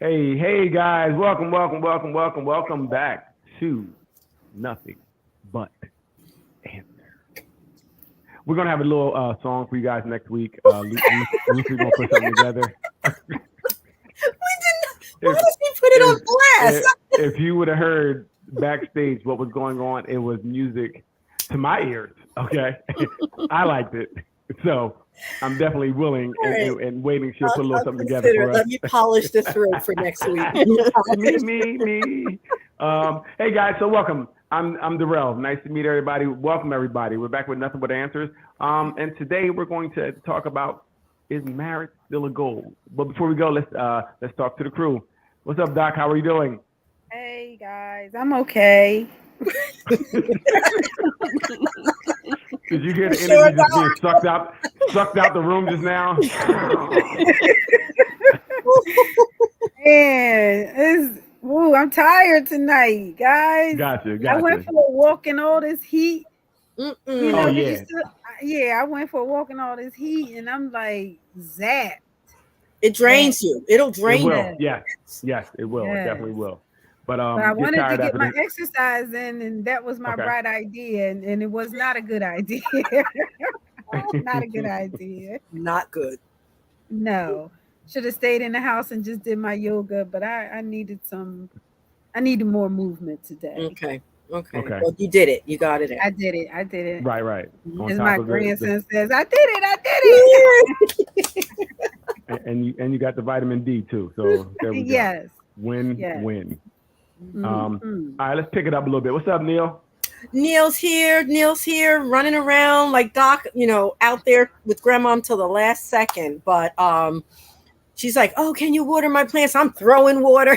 Hey guys, welcome back to Nothing But Answer. We're gonna have a little song for you guys next week. Lucy's gonna put something together. Why if, does he put it if on blast? if you would have heard backstage what was going on, it was music to my ears. Okay, I liked it, so I'm definitely willing All right. and waiting. She'll put a little I'll something together consider for it. us. Let me polish the throat for next week. me. Hey guys, so welcome. I'm Darrell. Nice to meet everybody. Welcome everybody. We're back with Nothing But Answers. And today we're going to talk about, is marriage still a goal? But before we go, let's talk to the crew. What's up, Doc? How are you doing? Hey guys, I'm okay. Did you hear the Sure energy just being sucked out the room just now? Man, I'm tired tonight, guys. Gotcha. I went for a walk in all this heat. Mm-mm. You know, Oh, yeah. I went for a walk in all this heat, and I'm like zapped. It drains you. It'll drain It you. will. Yes, it will. It Yes. definitely will. But I get wanted to tired get after my this. exercise in, and that was my Okay. bright idea, and it was not a good idea. Not a good idea. Not good. No, should have stayed in the house and just did my yoga, but I needed more movement today. Okay. Okay. Well, you did it. You got it in. I did it. Right. On As top my of grandson says, I did it. and you got the vitamin D too. So there we go. Yes. Win. Mhm. All right, let's pick it up a little bit. What's up, Neil? Neil's here, running around like Doc, out there with grandma until the last second. But she's like, "Oh, can you water my plants?" I'm throwing water.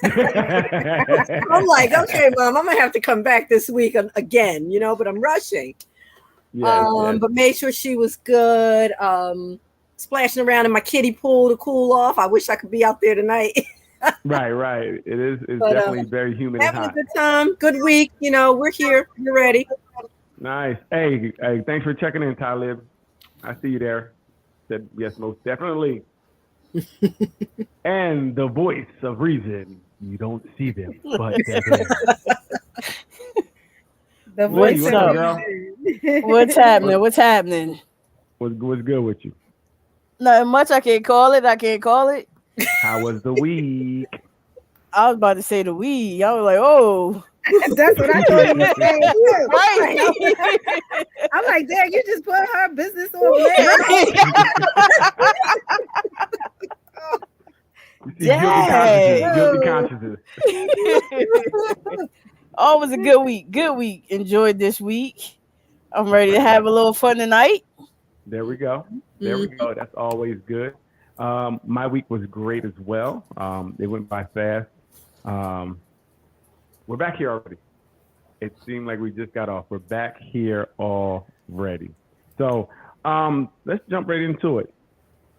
I'm like, "Okay, Mom, I'm gonna have to come back this week again, but I'm rushing." Yes. But made sure she was good. Splashing around in my kiddie pool to cool off. I wish I could be out there tonight. Right. It's definitely very humid and Having a hot. good time, good week. We're here. You're ready. Nice. Hey, thanks for checking in, Talib. I see you there. Said yes, most definitely. And the voice of reason. You don't see them, but they're there. The What's voice up, of girl? reason. What's happening? What's good with you? Nothing much. I can't call it. How was the week? I was about to say the weed. I was like, oh, That's what I thought you were saying too. right. I'm like, Dad, you just put her business on blast. You see, guilty consciences. Oh, it was a good week. Good week. Enjoyed this week. I'm ready to have a little fun tonight. There we go. That's always good. My week was great as well. It went by fast. We're back here already. It seemed like we just got off. We're back here already. So let's jump right into it.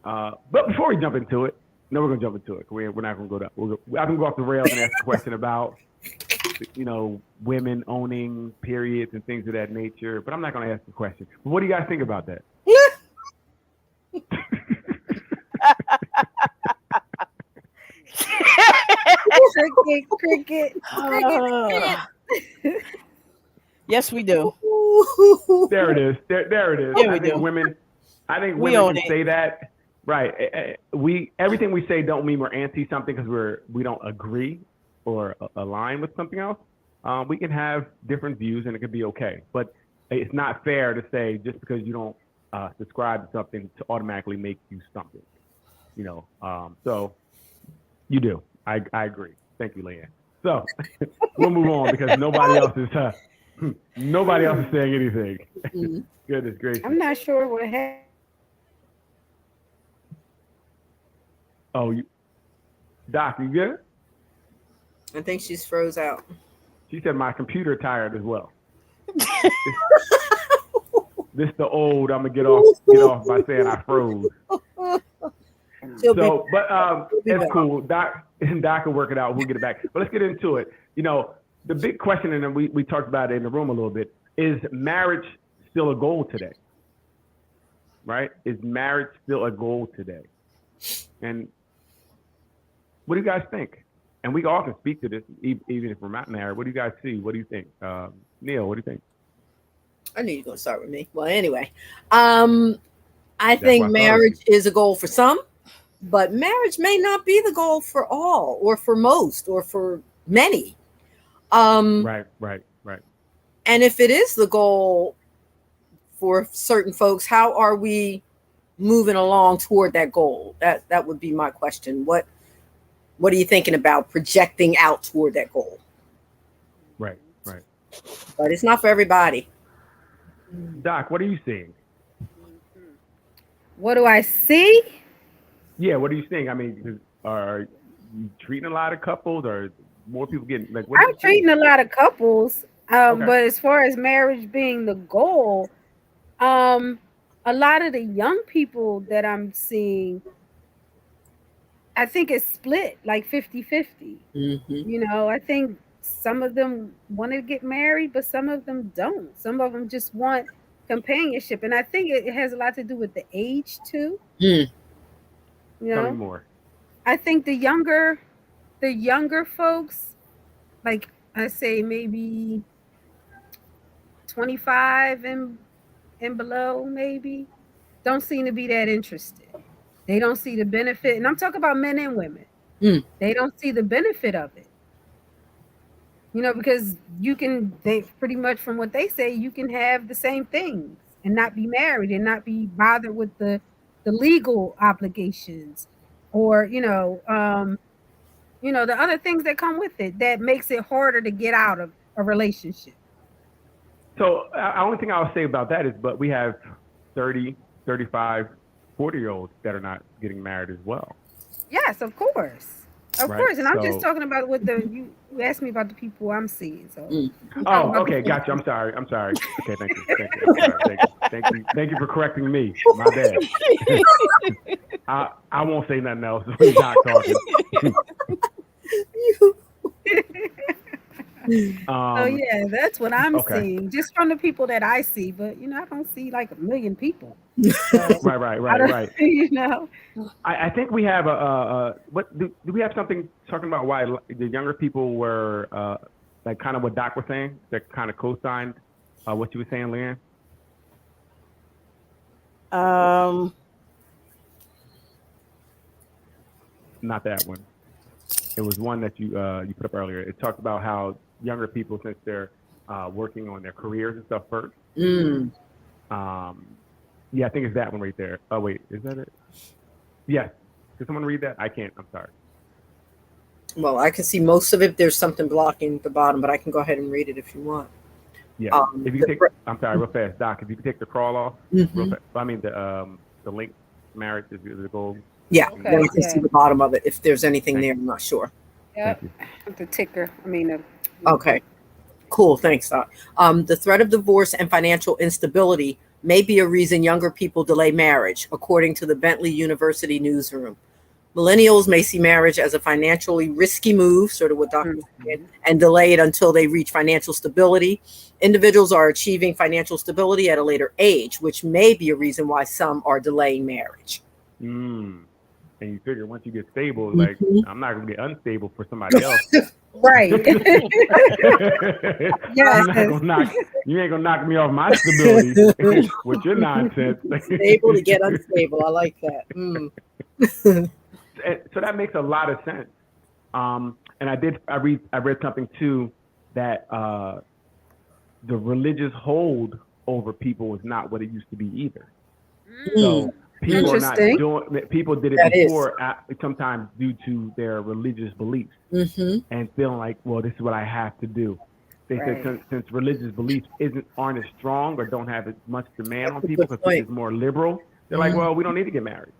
But before we jump into it, no, we're gonna jump into it. We're not gonna go down. I can go off the rails and ask a question about, women owning periods and things of that nature. But I'm not gonna ask the question. What do you guys think about that? Cricket. Yes, we do. There it is. There it is. Yeah, we I think do. women We own can it. say that. Right. Everything we say don't mean we're anti something because we don't agree or align with something else. We can have different views and it could be okay. But it's not fair to say just because you don't subscribe to something to automatically make you something. So you do. I agree. Thank you, Leanne. So we'll move on because nobody else is saying anything. Goodness gracious. I'm not sure what happened. Oh, Doc, you good? I think she's froze out. She said my computer tired as well. This the old. I'm gonna get off by saying I froze. So, but it's cool. Doc will work it out. We'll get it back. But let's get into it. The big question, and we talked about it in the room a little bit, is marriage still a goal today? Right? Is marriage still a goal today? And what do you guys think? And we all can speak to this, even if we're not married. What do you guys see? What do you think? Neil, what do you think? I knew you were going to start with me. Well, anyway, I why I think thought of marriage is a goal for some, but marriage may not be the goal for all, or for most, or for many. Right. And if it is the goal for certain folks, how are we moving along toward that goal? That would be my question. What are you thinking about projecting out toward that goal? Right. But it's not for everybody. Doc, what are you seeing? What do I see? Yeah, what are you seeing? I mean, are you treating a lot of couples, or more people getting like? I'm treating a lot of couples, Okay. but as far as marriage being the goal, a lot of the young people that I'm seeing, I think it's split like 50-50. Mm-hmm. I think some of them want to get married, but some of them don't. Some of them just want companionship, and I think it has a lot to do with the age too. Mm. Tell me more. I think the younger folks, like I say maybe 25 and below, maybe, don't seem to be that interested. They don't see the benefit, and I'm talking about men and women. They don't see the benefit of it. Because they pretty much, from what they say, you can have the same things and not be married and not be bothered with the legal obligations, or the other things that come with it that makes it harder to get out of a relationship. So the only thing I'll say about that is, but we have 30, 35, 40-year-olds that are not getting married as well. Yes, of course. Of Right, course. And I'm so- just talking about you asked me about the people I'm seeing. So Oh, okay, gotcha. I'm sorry. Okay, thank you. Thank you for correcting me. My bad. I won't say nothing else when Doc talking. Oh yeah, that's what I'm okay. seeing, just from the people that I see. But I don't see like a million people. Right. You know, I think we have what do we have something talking about why the younger people were like kind of what Doc was saying, that kind of co-signed what you were saying, Leanne? Not that one. It was one that you put up earlier. It talked about how younger people, since they're working on their careers and stuff first. Yeah, I think it's that one right there. Oh wait, is that it? Yes. Can someone read that? I can't. I'm sorry. Well, I can see most of it. There's something blocking the bottom, but I can go ahead and read it if you want. Yeah. If you take, I'm sorry, real fast, Doc. If you could take the crawl off, real fast. I mean the link marriage is the goal. Yeah, Okay, then I can see the bottom of it. If there's anything Thank there, I'm not sure. yep. The ticker. Okay, cool. Thanks, Doc. The threat of divorce and financial instability may be a reason younger people delay marriage, according to the Bentley University newsroom. Millennials may see marriage as a financially risky move, sort of what Dr. said, and delay it until they reach financial stability. Individuals are achieving financial stability at a later age, which may be a reason why some are delaying marriage. And you figure once you get stable, like I'm not gonna get unstable for somebody else. Right. Yes. You ain't gonna knock me off my stability with your nonsense. Stable to get unstable. I like that. So that makes a lot of sense. And I read something too that the religious hold over people is not what it used to be either. So people are not doing. People did it before, sometimes due to their religious beliefs and feeling like, well, this is what I have to do. They said since religious beliefs aren't as strong or don't have as much demand on people because it's more liberal, they're like, well, we don't need to get married.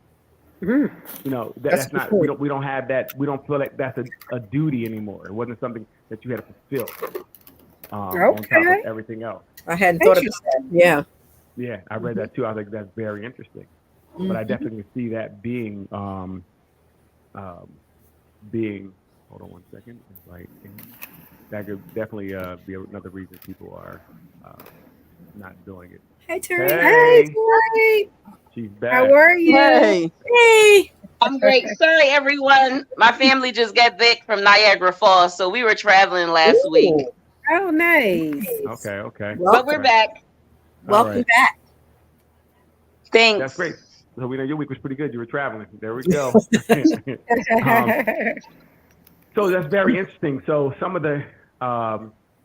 That's not. We don't have that. We don't feel like that's a duty anymore. It wasn't something that you had to fulfill. On top of everything else. I hadn't thought of that. Yeah. Yeah, I read that too. I think that's very interesting. But I definitely see that being hold on one second. Right. That could definitely be another reason people are not doing it. Hey, Terry. Hey. Terry. She's back. How are you? Hey. Hey. I'm great. Sorry, everyone. My family just got back from Niagara Falls, so we were traveling last week. Ooh, Oh, nice. Okay. But we're back. Welcome right. back. Thanks. That's great. So we know your week was pretty good. You were traveling. There we go. So that's very interesting. So some of the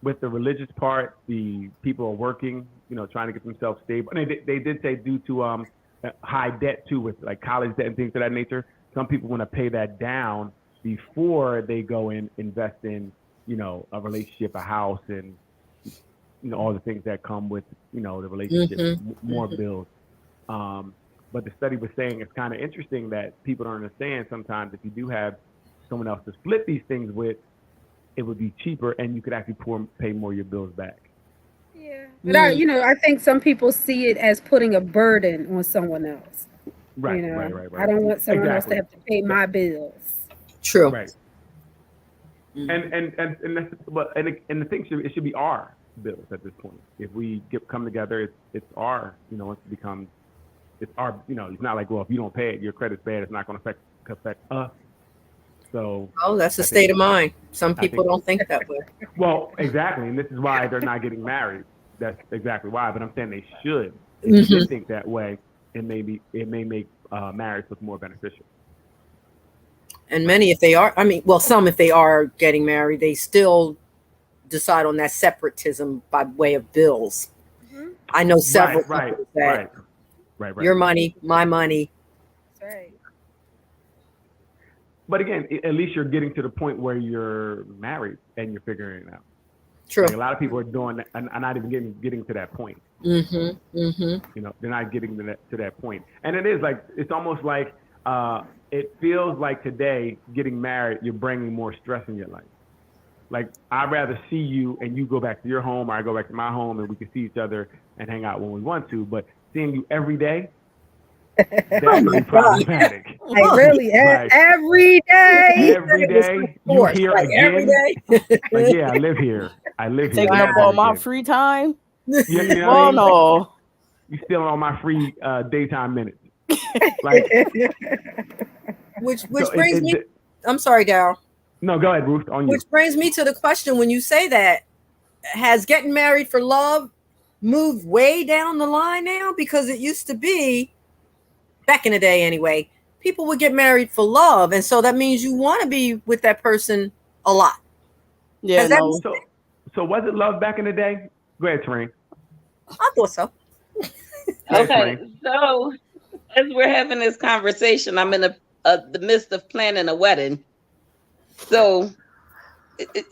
with the religious part, the people are working, trying to get themselves stable. And they did say due to high debt too, with like college debt and things of that nature. Some people want to pay that down before they go and invest in, a relationship, a house, and all the things that come with, the relationship, more bills. But the study was saying it's kind of interesting that people don't understand sometimes if you do have someone else to split these things with, it would be cheaper and you could actually pay more of your bills back. Yeah. But I think some people see it as putting a burden on someone else. Right. I don't want someone else to have to pay my bills. True. Right. And the thing it should be our bills at this point. If we come together, it's our, it's our, it's not like, well, if you don't pay it, your credit's bad. It's not going to affect us. So. Oh, that's a state of mind. Some people don't think that way. Well, exactly, and this is why they're not getting married. That's exactly why. But I'm saying they should. If you think that way, it may make marriage look more beneficial. And many, if they are, some, if they are getting married, they still decide on that separatism by way of bills. I know several people that your money, my money. That's right. But again, at least you're getting to the point where you're married and you're figuring it out. True. Like a lot of people are doing that and not even getting to that point. They're not getting to that point. And it is like, it's almost like, it feels like today getting married, you're bringing more stress in your life. Like, I'd rather see you and you go back to your home, or I go back to my home and we can see each other and hang out when we want to. But seeing you every day, that's really problematic. Like really, every day. Every day, you here again. Every day. Like, yeah, I live here. Taking up all my free time. Oh no, you stealing all my free daytime minutes. Like, which brings me. I'm sorry, Daryl. No, go ahead, Ruth. On you. Which brings me to the question: when you say that, has getting married for love moved way down the line now? Because it used to be, back in the day anyway, people would get married for love, and so that means you want to be with that person a lot. Yeah. No. So was it love back in the day? Go ahead, Tareen. I thought so. Okay, so as we're having this conversation, I'm in the midst of planning a wedding. So,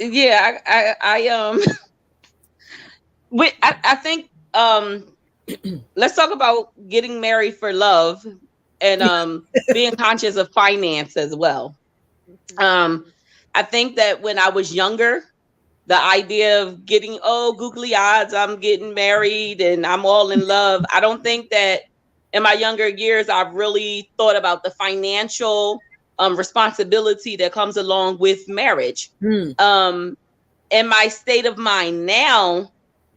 yeah, I think let's talk about getting married for love and being conscious of finance as well. I think that when I was younger, the idea of getting, googly odds, I'm getting married and I'm all in love. I don't think that in my younger years, I've really thought about the financial responsibility that comes along with marriage. And my state of mind now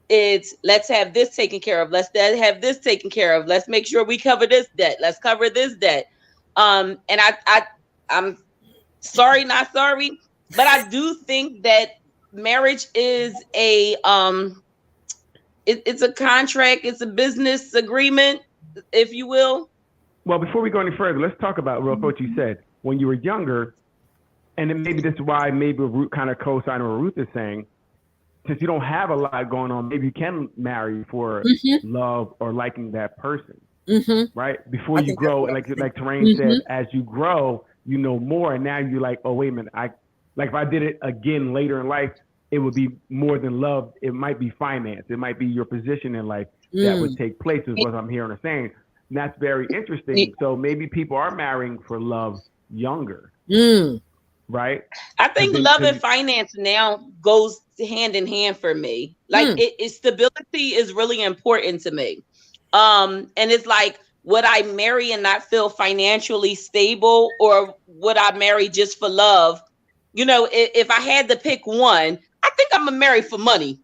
is, let's have this taken care of. Let's have this taken care of. Let's make sure we cover this debt. Let's cover this debt. And I'm sorry, not sorry, but I do think that marriage is it's a contract. It's a business agreement, if you will. Well, before we go any further, let's talk about real quick what you said. When you were younger, and then maybe this is why maybe Ruth kind of co-signing what Ruth is saying, since you don't have a lot going on, maybe you can marry for love or liking that person, right? Before you grow, like Tareen said, as you grow, you know more, and now you're like, oh, wait a minute, if I did it again later in life, it would be more than love. It might be finance. It might be your position in life that would take place, is what I'm hearing her saying. And that's very interesting. So maybe people are marrying for love younger, right? I think love and finance now goes hand in hand for me. Like stability is really important to me. And it's like, would I marry and not feel financially stable, or would I marry just for love? If I had to pick one, I think I'm gonna marry for money.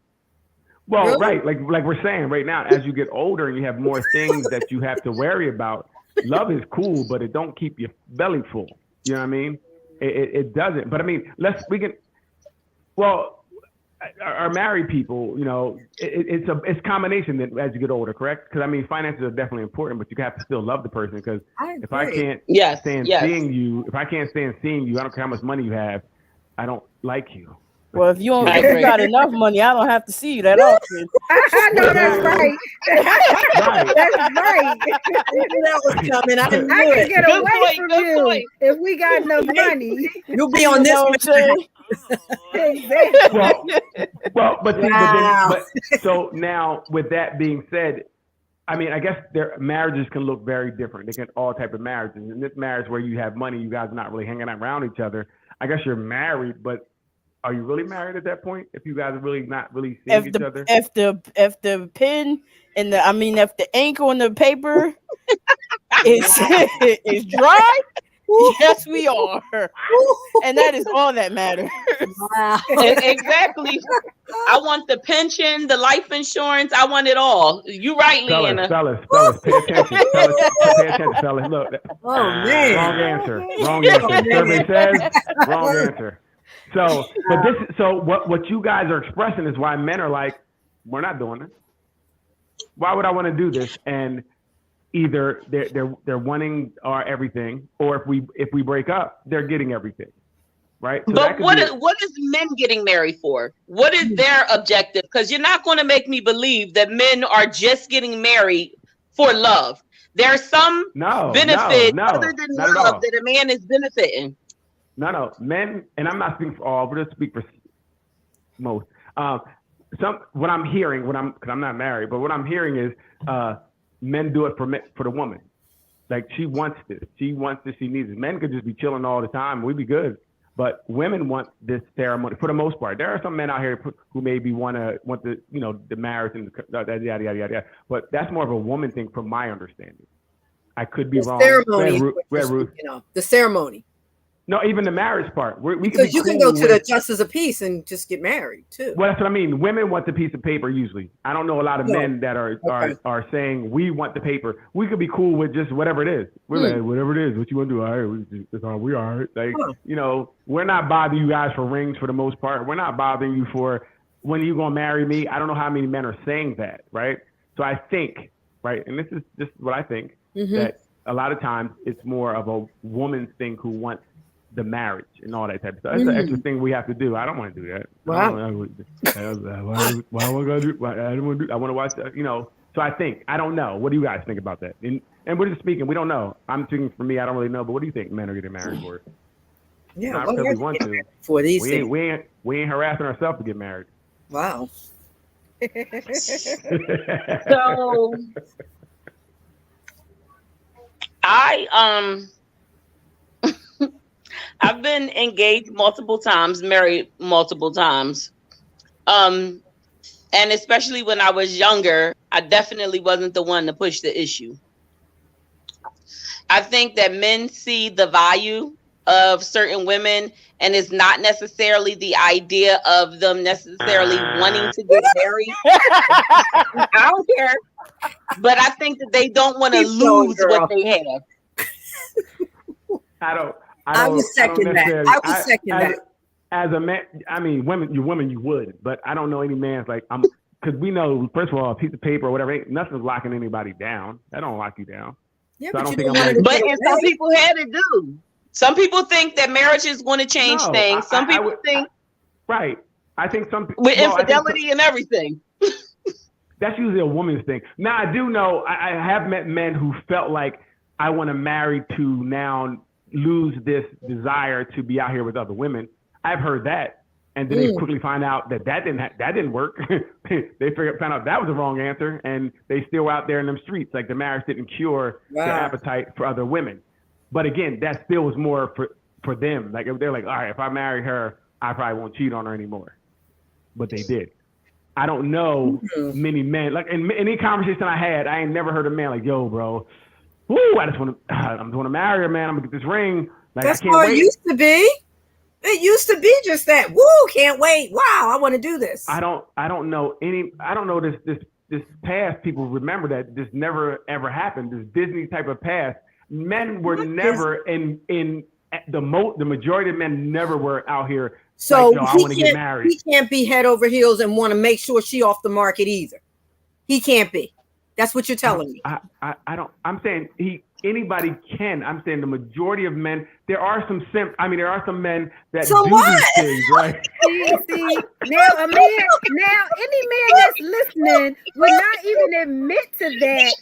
Well, right, like we're saying right now, as you get older and you have more things that you have to worry about, love is cool, but it don't keep your belly full. You know what I mean? It doesn't. But I mean, our married people, you know, it's a combination that as you get older, correct? Because I mean, finances are definitely important, but you have to still love the person. Because if I can't stand seeing you, I don't care how much money you have, I don't like you. Well, if you got enough money, I don't have to see you that often. I know that's right. That's right. That was coming. I didn't I do can it. get away from you if we got enough money. You'll be on this one. Exactly. Well, but Wow. so now with that being said, I mean, I guess their marriages can look very different. They can all type of marriages. In this marriage where you have money, you guys are not really hanging out around each other. I guess you're married, but are you really married at that point? If you guys are really not really seeing each other? If the pen and if the ink on the paper is dry, yes, we are, and that is all that matters. Wow. Exactly. I want the pension, the life insurance. I want it all. You right, Leanna. Fellas, pay attention. Pay attention, fellas. Look. Oh man. Wrong answer. Survey says wrong answer. So, what you guys are expressing is why men are like, we're not doing this. Why would I want to do this? And either they're wanting our everything, or if we break up, they're getting everything, right? So but what is men getting married for? What is their objective? Because you're not going to make me believe that men are just getting married for love. There's some benefit other than love that a man is benefiting. No, men, and I'm not speaking for all, but I speak for most. What I'm hearing, because I'm not married, but what I'm hearing is men do it for the woman. Like she wants this, she needs it. Men could just be chilling all the time, we'd be good. But women want this ceremony for the most part. There are some men out here who maybe want the the marriage and yada yada yada. But that's more of a woman thing, from my understanding. I could be wrong. Ceremony, Ruth. The ceremony. No, even the marriage part. Because you can go to the justice of peace and just get married too. Well, that's what I mean. Women want the piece of paper usually. I don't know a lot of men that are saying we want the paper. We could be cool with just whatever it is. We're like, whatever it is, what you want to do, all right, we are. Like, we're not bothering you guys for rings for the most part. We're not bothering you for when are you gonna marry me. I don't know how many men are saying that, right? So I think, right, and this is just what I think, that a lot of times it's more of a woman's thing who wants the marriage and all that type of stuff. That's an extra thing we have to do. I don't want to do that. Wow. Why am I gonna do? I don't want to do. I want to watch. So I think, I don't know. What do you guys think about that? And we're just speaking. We don't know. I'm speaking for me. I don't really know. But what do you think men are getting married for? Yeah, not because we want to. For these things. We ain't harassing ourselves to get married. Wow. So I've been engaged multiple times, married multiple times. And especially when I was younger, I definitely wasn't the one to push the issue. I think that men see the value of certain women, and it's not necessarily the idea of them necessarily wanting to get married. I don't care. But I think that they don't want to lose what they have. I would second that. As a man, I mean, women, you would, but I don't know any man's like, because we know, first of all, a piece of paper or whatever, nothing's locking anybody down. That don't lock you down. Yeah, so but some people had it do. Some people think that marriage is going to change things. Some people think. Right. I think some people. With infidelity and everything. That's usually a woman's thing. Now, I do know, I have met men who felt like, I want to marry to now lose this desire to be out here with other women. I've heard that, and then they quickly find out that didn't work. They found out that was the wrong answer, and they still out there in them streets. Like the marriage didn't cure their appetite for other women. But again, that still was more for them. Like they're like, all right, if I marry her, I probably won't cheat on her anymore. But they did. I don't know many men. Like in any conversation I had, I ain't never heard a man like, yo, bro. Woo, I'm going to marry her, man. I'm going to get this ring. Like, that's how it used to be. It used to be just that. Woo, can't wait. Wow, I want to do this. I don't know this past, people remember that this never ever happened. This Disney type of past. Men were never in the majority of men never were out here. So like, I want to get married. He can't be head over heels and want to make sure she off the market either. He can't be. That's what you're telling me. I don't. I'm saying anybody can. I'm saying the majority of men. There are some there are some men that So do what? these things, right? See, now any man that's listening would not even admit to that,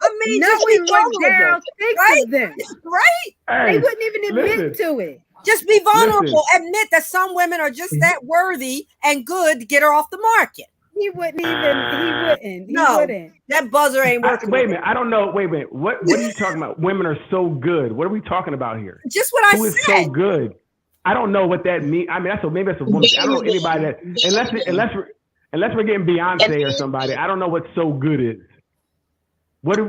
I mean, just be knowing what Daryl vulnerable, thinks right? of them. right? Hey, They wouldn't even admit listen. to it. Just be vulnerable. Listen. Admit that some women are just that worthy and good to get her off the market. He wouldn't even. He No. wouldn't. That buzzer ain't working. Wait a minute. I don't know. Wait a minute. What are you talking about? Women are so good. What are we talking about here? Just what I Who is said. so good? I don't know what that means. I mean, maybe that's a woman. I don't know anybody that unless we're getting Beyonce or somebody. I don't know what so good is. What is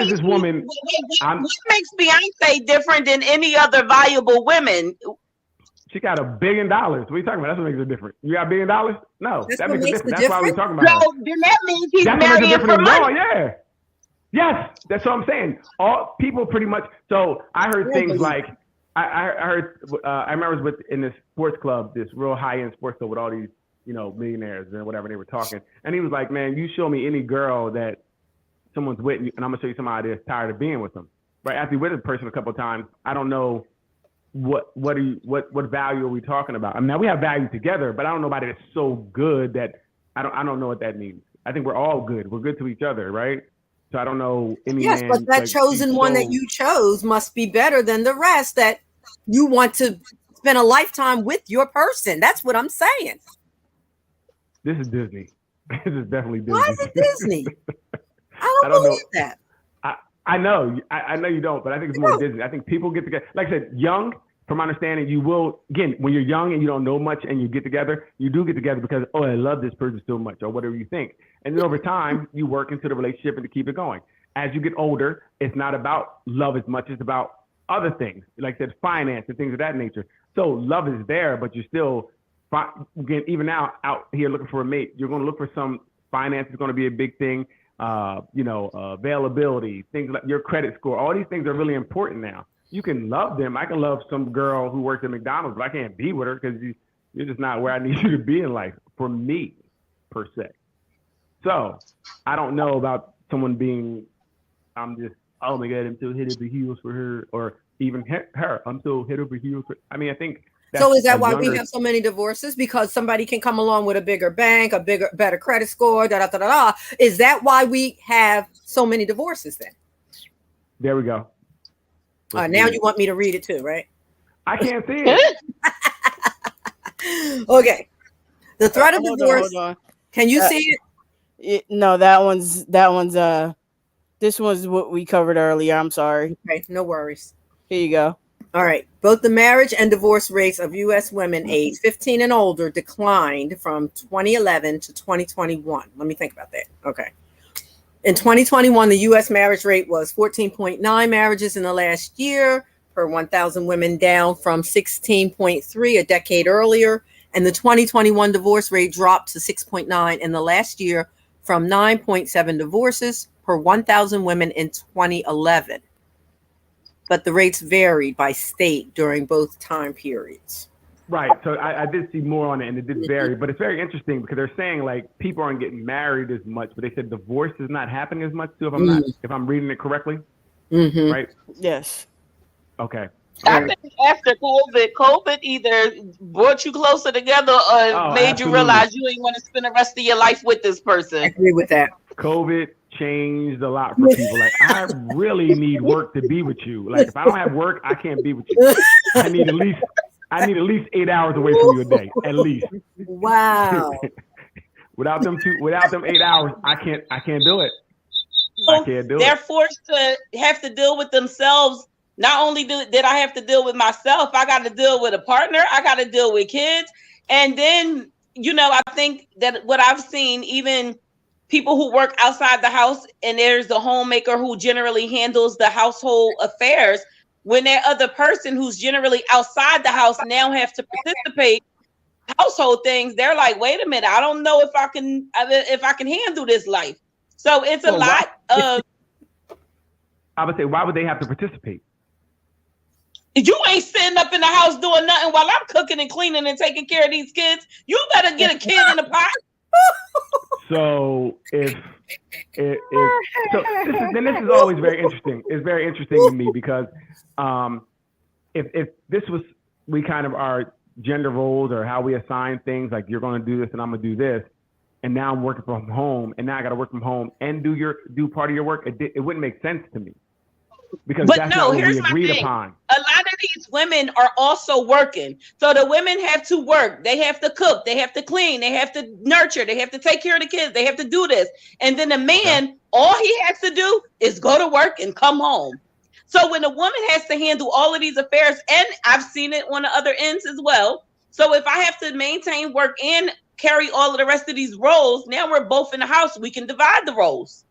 this woman? What makes Beyonce different than any other valuable women? She got $1 billion. What are you talking about? That's what makes it different. You got $1 billion? No, That's that what makes it makes the different. That's why we're difference? talking about her. So then that means he's That's what makes it marrying for different. money. No, yeah. Yes, that's what I'm saying. All people pretty much. So I heard things like I heard. I remember I was in this sports club, this real high end sports club with all these millionaires and whatever they were talking, and he was like, "Man, you show me any girl that someone's with, and I'm gonna show you somebody that's tired of being with them." Right after you're with a person a couple of times, I don't know what value are we talking about? I mean, now we have value together, but I don't know about it. It's so good that I don't know what that means. I think we're all good. We're good to each other, right? So I don't know any Yes, man, but that like, chosen he's one so- that you chose must be better than the rest that you want to spend a lifetime with your person. That's what I'm saying. This is Disney. This is definitely Disney. Why is it Disney? I don't believe that. I know. I know you don't, but I think it's more Disney. I think people get together. Like I said, young, from my understanding, you will, again, when you're young and you don't know much and you get together, you do get together because, oh, I love this person so much or whatever you think. And then over time, you work into the relationship and to keep it going. As you get older, it's not about love as much. It's about other things, like I said, finance and things of that nature. So love is there, but you're still, again, even now out here looking for a mate, you're going to look for some finance is going to be a big thing. Availability, things like your credit score, all these things are really important now. You can love them. I can love some girl who works at McDonald's, but I can't be with her because you're just not where I need you to be in life for me, per se. So I don't know about someone being, I'm just, oh my God, I'm so head over heels for her, or even her, I'm so head over heels for, I mean, I think. So is that why we have so many divorces? Because somebody can come along with a bigger bank, better credit score, da da da da da. Is that why we have so many divorces then? There we go. Now you want me to read it too, right? I can't see it. Okay. The threat of Hold divorce. on. Can you see it? No, that one's this one's what we covered earlier. I'm sorry. Okay, no worries. Here you go. All right. Both the marriage and divorce rates of U.S. women aged 15 and older declined from 2011 to 2021. Let me think about that. Okay. In 2021, the U.S. marriage rate was 14.9 marriages in the last year per 1,000 women, down from 16.3 a decade earlier. And the 2021 divorce rate dropped to 6.9 in the last year from 9.7 divorces per 1,000 women in 2011. But the rates varied by state during both time periods. Right. So I did see more on it, and it did vary. But it's very interesting because they're saying like people aren't getting married as much, but they said divorce is not happening as much too. If I'm reading it correctly, right? Yes. Okay. I think after COVID either brought you closer together or made you realize you ain't want to spend the rest of your life with this person. I agree with that. COVID changed a lot for people. Like, I really need work to be with you. Like, if I don't have work, I can't be with you. I need at least 8 hours away from you a day, at least. Wow. Without them 8 hours, I can't do it. They're forced to have to deal with themselves. Not only did I have to deal with myself, I got to deal with a partner. I got to deal with kids. And then, I think that what I've seen, even people who work outside the house, and there's the homemaker who generally handles the household affairs, when that other person who's generally outside the house now have to participate household things, they're like, wait a minute, I don't know if I can handle this life. So it's a lot of. I would say, why would they have to participate? You ain't sitting up in the house doing nothing while I'm cooking and cleaning and taking care of these kids. You better get a kid in the pot. So this is always very interesting. It's very interesting to me because if this was we kind of our gender roles or how we assign things, like you're going to do this and I'm going to do this, and now I'm working from home and now I got to work from home and do part of your work, it wouldn't make sense to me. Because but that's no, not what here's we my agreed thing. upon. A lot of these women are also working. So the women have to work. They have to cook. They have to clean. They have to nurture. They have to take care of the kids. They have to do this. And then the man, all he has to do is go to work and come home. So when a woman has to handle all of these affairs, and I've seen it on the other ends as well. So if I have to maintain work and carry all of the rest of these roles, now we're both in the house. We can divide the roles.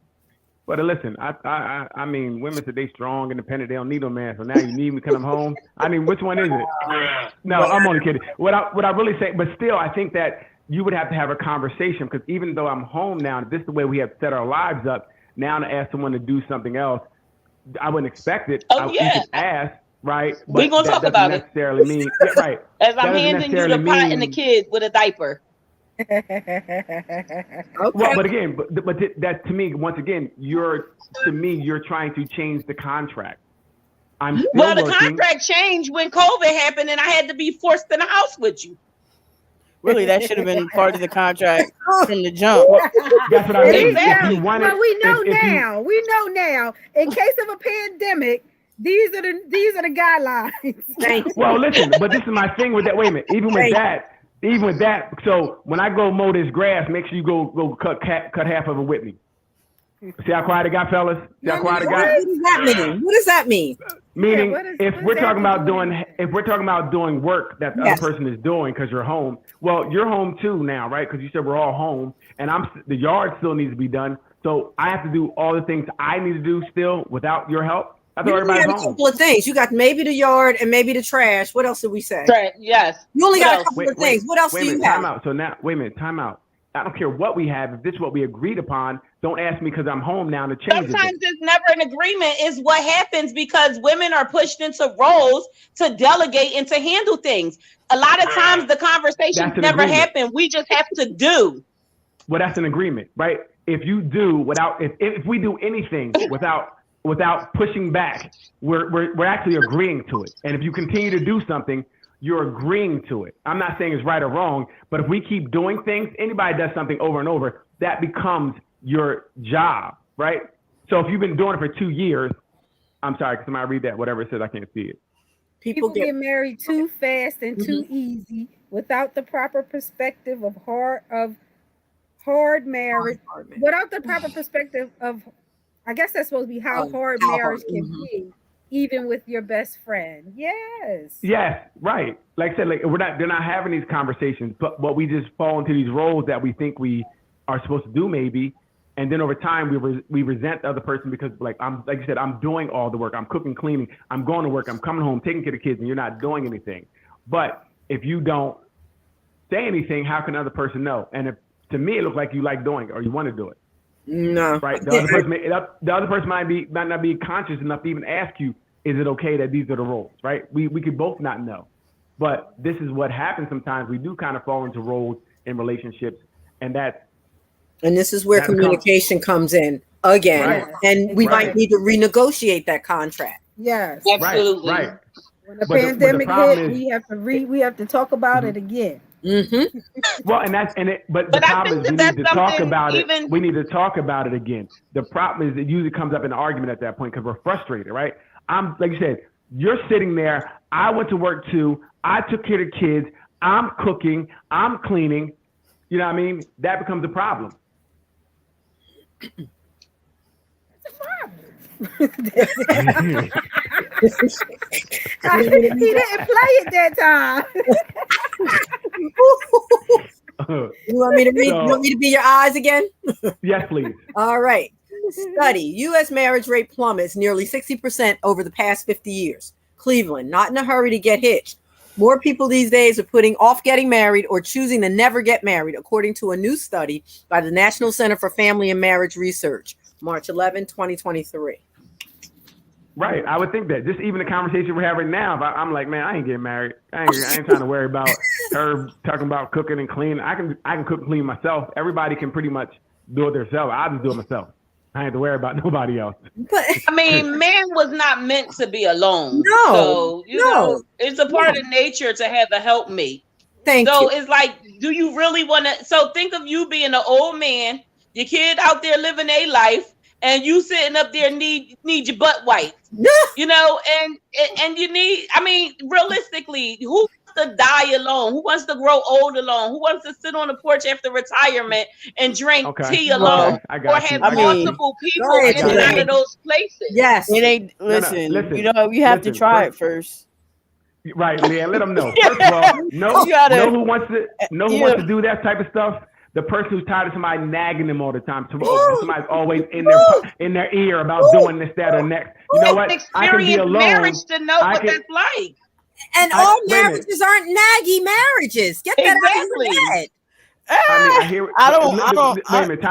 But listen, I mean, women said they strong, independent. They don't need no man. So now you need me to come home. I mean, which one is it? No, I'm only kidding. What I really say, but still, I think that you would have to have a conversation because even though I'm home now, this is the way we have set our lives up. Now to ask someone to do something else, I wouldn't expect it. Oh, You could ask, right? We're gonna talk about it. Necessarily mean, right? As I'm handing you the pot and the kid with a diaper. Okay. Well, but again, but that to me, once again, you're trying to change the contract. I'm still Well, the working. contract changed when COVID happened, and I had to be forced in the house with you. Really, that should have been part of the contract from the jump. That's what I mean. Exactly. If you wanted, Well, we know if you- now. We know now. In case of a pandemic, these are the guidelines. Thank you. Well, listen, but this is my thing with that. Wait a minute. Even with that. So when I go mow this grass, make sure you go cut half of it with me. See how quiet it got, fellas? See how quiet it got? What does that mean? What does that mean? Meaning, what is if we're that talking about doing? doing work that the Yes. other person is doing because you're home. Well, you're home too now, right? Because you said we're all home, and the yard still needs to be done. So I have to do all the things I need to do still without your help. I thought You only everybody's got a home. couple of things. You got maybe the yard and maybe the trash. What else did we say? Right? Yes. You only What got a else? couple of things. What else do Wait a you minute, have? time out. So now, wait a minute, time out. I don't care what we have. If this is what we agreed upon, don't ask me because I'm home now to change Sometimes it. it's never an agreement. Is what happens because women are pushed into roles to delegate and to handle things. A lot of times the conversations That's an never agreement. happen. We just have to do. Well, that's an agreement, right? If you do without, if we do anything without pushing back, we're actually agreeing to it. And if you continue to do something, you're agreeing to it. I'm not saying it's right or wrong, but if we keep doing things, anybody does something over and over, that becomes your job, right? So if you've been doing it for 2 years, I'm sorry, can somebody read that? Whatever it says, I can't see it. People get married too fast and too easy without the proper perspective of hard marriage. Without the proper perspective of, I guess that's supposed to be how hard marriage can be, even with your best friend. Yes. Yes, right. Like I said, they're not having these conversations, but we just fall into these roles that we think we are supposed to do maybe. And then over time we resent the other person because like you said, I'm doing all the work. I'm cooking, cleaning, I'm going to work, I'm coming home, taking care of the kids, and you're not doing anything. But if you don't say anything, how can the other person know? And if to me it looks like you like doing it or you want to do it. No. Right. The other person might not be conscious enough to even ask you, is it okay that these are the roles, right? We could both not know. But this is what happens sometimes. We do kind of fall into roles in relationships, and this is where communication comes in again. Right. And we might need to renegotiate that contract. Yes. Absolutely. Right. When the But the pandemic problem hit, is- we have to talk about it again. Mm-hmm. Well, but the I problem think is we that's need to talk something about it. even- We need to talk about it again. The problem is it usually comes up in an argument at that point because we're frustrated, right? I'm like you said, you're sitting there. I went to work too. I took care of the kids. I'm cooking. I'm cleaning. You know what I mean? That becomes a problem. He didn't play it that time. You want me to read? So- You want me to be your eyes again? Yes, please. All right. Study: U.S. marriage rate plummets nearly 60% over the past 50 years. Cleveland, not in a hurry to get hitched. More people these days are putting off getting married or choosing to never get married, according to a new study by the National Center for Family and Marriage Research, March 11, 2023. Right. I would think that. Just even the conversation we're having now, if I'm like, man, I ain't getting married. I ain't trying to worry about her talking about cooking and cleaning. I can cook and clean myself. Everybody can pretty much do it themselves. I just do it myself. I ain't have to worry about nobody else. But I mean, man was not meant to be alone. No, So, you no, know, it's a part of nature to have a helpmate. thank So you. it's like, do you really want to? So think of you being an old man, your kid out there living a life, and you sitting up there need your butt wiped. You know, and you need, I mean, realistically, who wants to die alone? Who wants to grow old alone? Who wants to sit on the porch after retirement and drink tea alone? I Or got you. have I mean, multiple people go ahead, in and out Jay. of those places? Yes. It ain't. Listen, listen, you know, you have to listen, try it first- first. Right, Leanne, let them know. First of all, know You gotta- who wants to yeah. wants to do that type of stuff. The person who's tired of somebody nagging them all the time. Somebody's always in their ear about doing this, that, or next. You know what? I can be Experience alone. marriage to know I what can- that's like. And I- all wait a minute. marriages aren't naggy marriages. Get that out of Exactly. your head. I mean, I hear. I don't- Wait a minute.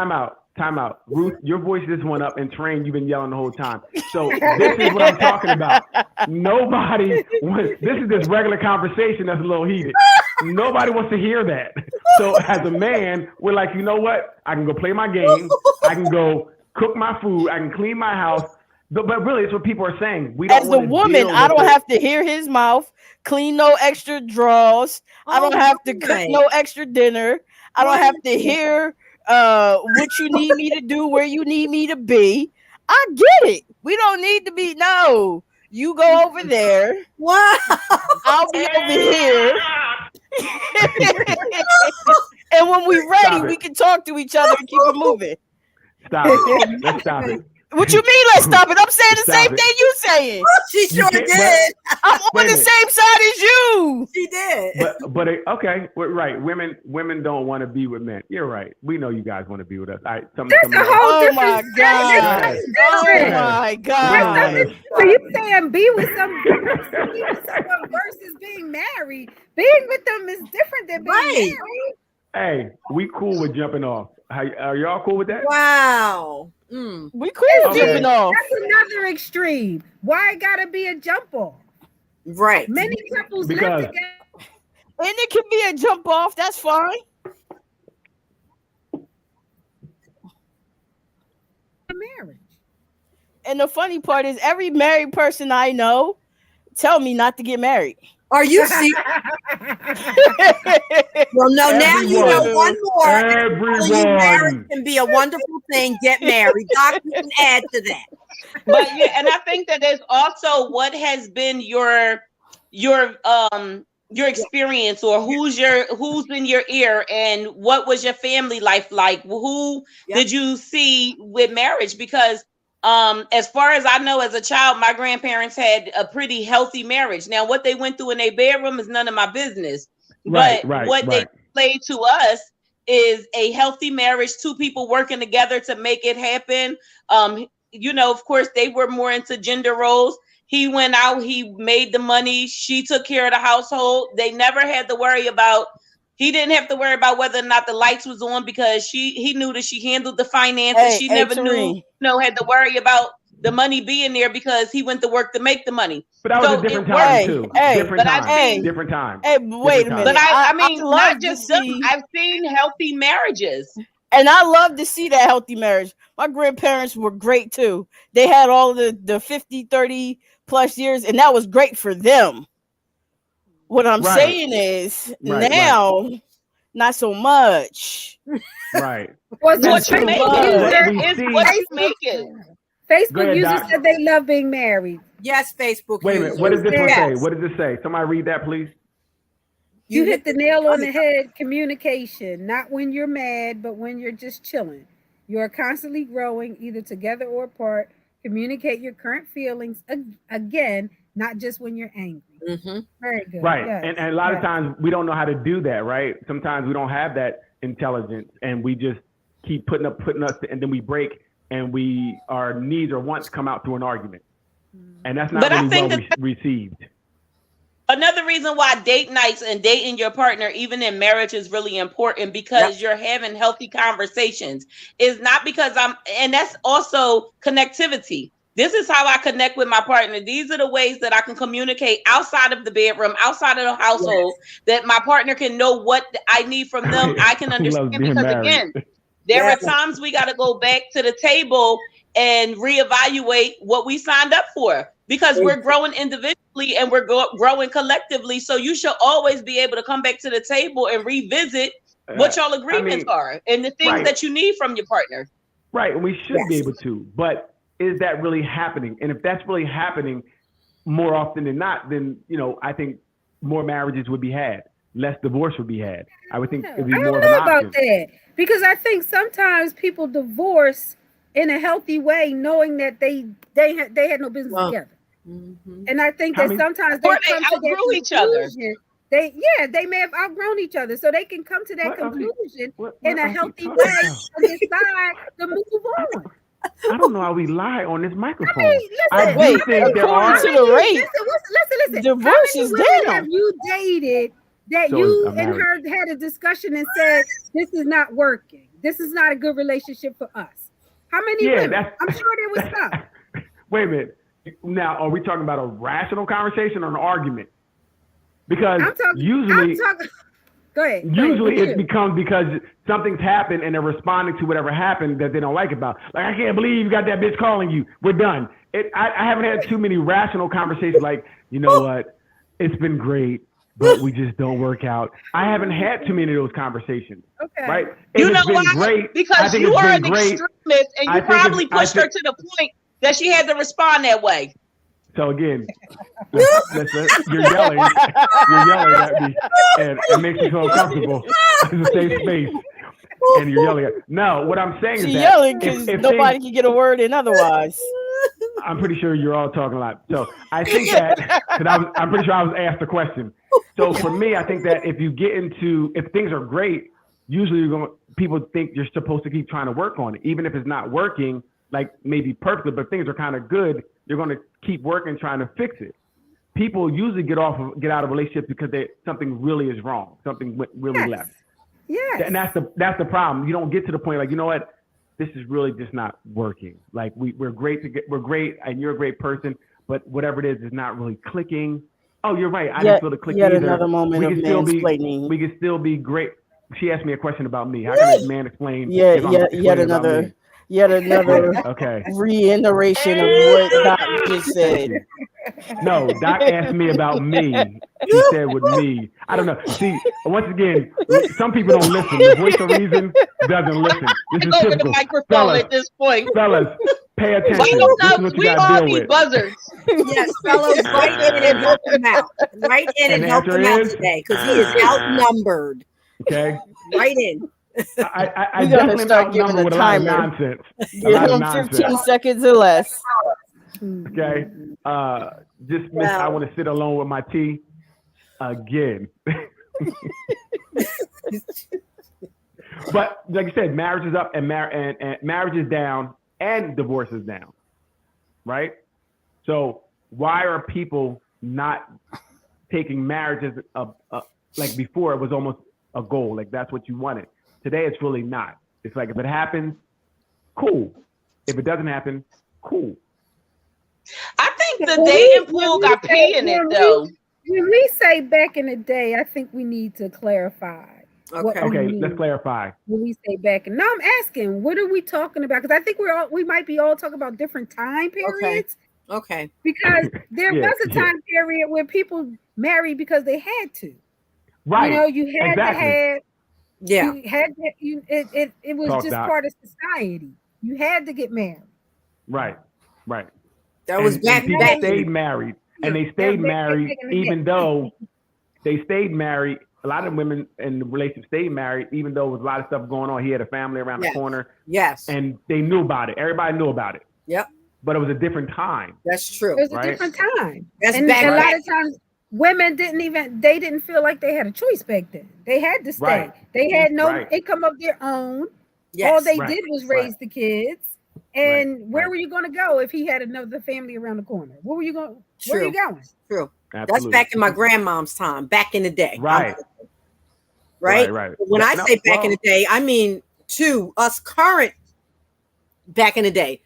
Time out. Ruth, your voice just went up, and Train, you've been yelling the whole time. So this is what I'm talking about. Nobody wants. This is this regular conversation that's a little heated. Nobody wants to hear that. So as a man, we're like, you know what? I can go play my game. I can go cook my food. I can clean my house. But really, it's what people are saying. We don't As a wanna woman, deal I with don't it. have to hear his mouth, clean no extra drawers. I don't have to cook right. no extra dinner. I don't have to hear what you need me to do, where you need me to be. I get it. We don't need to be. No, you go over there. Wow. I'll be over here. And when we're ready, Stop it. we can talk to each other and keep it moving. Stop it. Let's stop it. What you mean? Let's stop it. I'm saying the Stop same it. thing you saying. She sure can't- did. I'm on Wait a the minute. same side as you. She did. But okay, right. Women don't want to be with men. You're right. We know you guys want to be with us. All right, That's a whole Oh different my thing. God. That's Oh different. my There's God. nothing- So you saying be with someone versus being married? Being with them is different than being Right. married. Hey, we cool with jumping off. Are y'all cool with that? Wow. We cool Okay. jumping off. That's another extreme. Why it gotta be a jump off? Right. Many couples live Because- together. And it can be a jump off. That's fine. in Marriage. And the funny part is, every married person I know tell me not to get married. Are you serious? Well, no, now you know Everyone. one more. Telling you marriage Everyone. can be a wonderful thing. Get married. Doc, you can add to that. But yeah, and I think that there's also what has been your experience, or who's in your ear, and what was your family life like? Who Yep. did you see with marriage? Because as far as I know, as a child, my grandparents had a pretty healthy marriage. Now, what they went through in their bedroom is none of my business. But what they played to us is a healthy marriage, two people working together to make it happen. You know, of course, they were more into gender roles. He went out, he made the money, she took care of the household. They never had to worry about, he didn't have to worry about whether or not the lights was on, because he knew that she handled the finances. She never knew, had to worry about the money being there, because he went to work to make the money. But that was So a different it time worked. too. Hey, Different but I've time. seen- Different time. Hey, wait a time. minute. But I mean, love not to just them. see- I've seen healthy marriages. And I love to see that healthy marriage. My grandparents were great too. They had all the 50, 30 plus years, and that was great for them. What I'm Right. saying is Right, now, not so much. Right. Well, so What you too make much. is what you make it. Go Facebook ahead, users Doc. said they love being married. Yes, Facebook. Wait a minute. What does this one Yes. say? What does this say? Somebody read that, please. You hit the nail on the head. Communication, not when you're mad, but when you're just chilling. You are constantly growing, either together or apart. Communicate your current feelings again, not just when you're angry. Mm-hmm. Very good. Right. Yes. And a lot of Yes. times we don't know how to do that, right? Sometimes we don't have that intelligence, and we just keep putting us, and then we break, and our needs or wants come out through an argument. And that's not But I really think well that- received. Another reason why date nights and dating your partner, even in marriage, is really important because you're having healthy conversations. It's not because and that's also connectivity. This is how I connect with my partner. These are the ways that I can communicate outside of the bedroom, outside of the household, that my partner can know what I need from them. I can understand because again, there are times we got to go back to the table and reevaluate what we signed up for because we're growing individually and we're growing collectively. So you should always be able to come back to the table and revisit what y'all agreements are and the things that you need from your partner. Right. And we should be able to, but is that really happening? And if that's really happening more often than not, then, you know, I think more marriages would be had, less divorce would be had. I would think it'd be more of an option. About that because I think sometimes people divorce in a healthy way, knowing that they had no business together. Mm-hmm. And I think that sometimes they outgrew each other. They may have outgrown each other, so they can come to that conclusion in a healthy way and decide to move on. I don't know how we lie on this microphone. I mean, listen, divorce is down. Have you dated that you and her had a discussion and said, this is not working. This is not a good relationship for us. How many women? I'm sure there was some. Wait a minute. Now, are we talking about a rational conversation or an argument? Because usually it becomes because something's happened and they're responding to whatever happened that they don't like about. Like, I can't believe you got that bitch calling you. We're done. I haven't had too many rational conversations like, you know what? It's been great, but we just don't work out. I haven't had too many of those conversations. Okay. Right? You know why? Great. Because you are an extremist and you probably pushed her to the point that she had to respond that way. So again, you're yelling at me, and it makes me feel uncomfortable. It's a safe space, and you're yelling at me. No, what I'm saying is that yelling because nobody can get a word in otherwise. I'm pretty sure you're all talking a lot. So I think that because I'm pretty sure I was asked the question. So for me, I think that if things are great, usually people think you're supposed to keep trying to work on it, even if it's not working. Like maybe perfectly, but things are kind of good. You're going to keep working, trying to fix it. People usually get out of relationships because something really is wrong. Something really left. Yes. And that's the problem. You don't get to the point like, you know what, this is really just not working. Like we're great, and you're a great person, but whatever it is not really clicking. Oh, you're right. I didn't feel the click either. Another moment of mansplaining. We can still be great. She asked me a question about me. How can a man explain? Yet another reiteration of what Doc just said. No, Doc asked me about me. He said with me. I don't know. See, once again, some people don't listen. The voice of reason doesn't listen. This is typical. The microphone at this point. Fellas, pay attention. This is what you got to deal with. Buzzers. Yes, fellas, write in and help him out. Write in and help him out today because he is outnumbered. Okay. Write in. I definitely start giving a timer. Nonsense. Give him 15 seconds or less. Okay. I want to sit alone with my tea again. But like I said, marriage is up and marriage is down and divorce is down. Right? So why are people not taking marriage as like before it was almost a goal, like that's what you wanted. Today, it's really not. It's like if it happens, cool. If it doesn't happen, cool. I think the dating pool got pay in it, though. When we say back in the day, I think we need to clarify. Okay, let's clarify. When we say back, and now I'm asking, what are we talking about? Because I think we might be all talking about different time periods. Okay. Because there was a time period where people married because they had to. Right. You know, you had to have. Yeah. You had to, it was just part of society. You had to get married. Right. That was back. People stayed married, and they stayed married even though they stayed married. A lot of women in the relationship stayed married, even though there was a lot of stuff going on. He had a family around the corner. Yes. And they knew about it. Everybody knew about it. Yep. But it was a different time. That's true. It was a different time. That's and back. A lot of times women didn't feel like they had a choice back then. They had to stay. Right. They had no income of their own. Yes. All they did was raise the kids. And where were you going to go if he had another family around the corner? Where were you going? Where are you going? True. Absolutely. That's back in my grandmom's time, back in the day. Right. Right. Right. When I say back in the day, I mean to us current back in the day.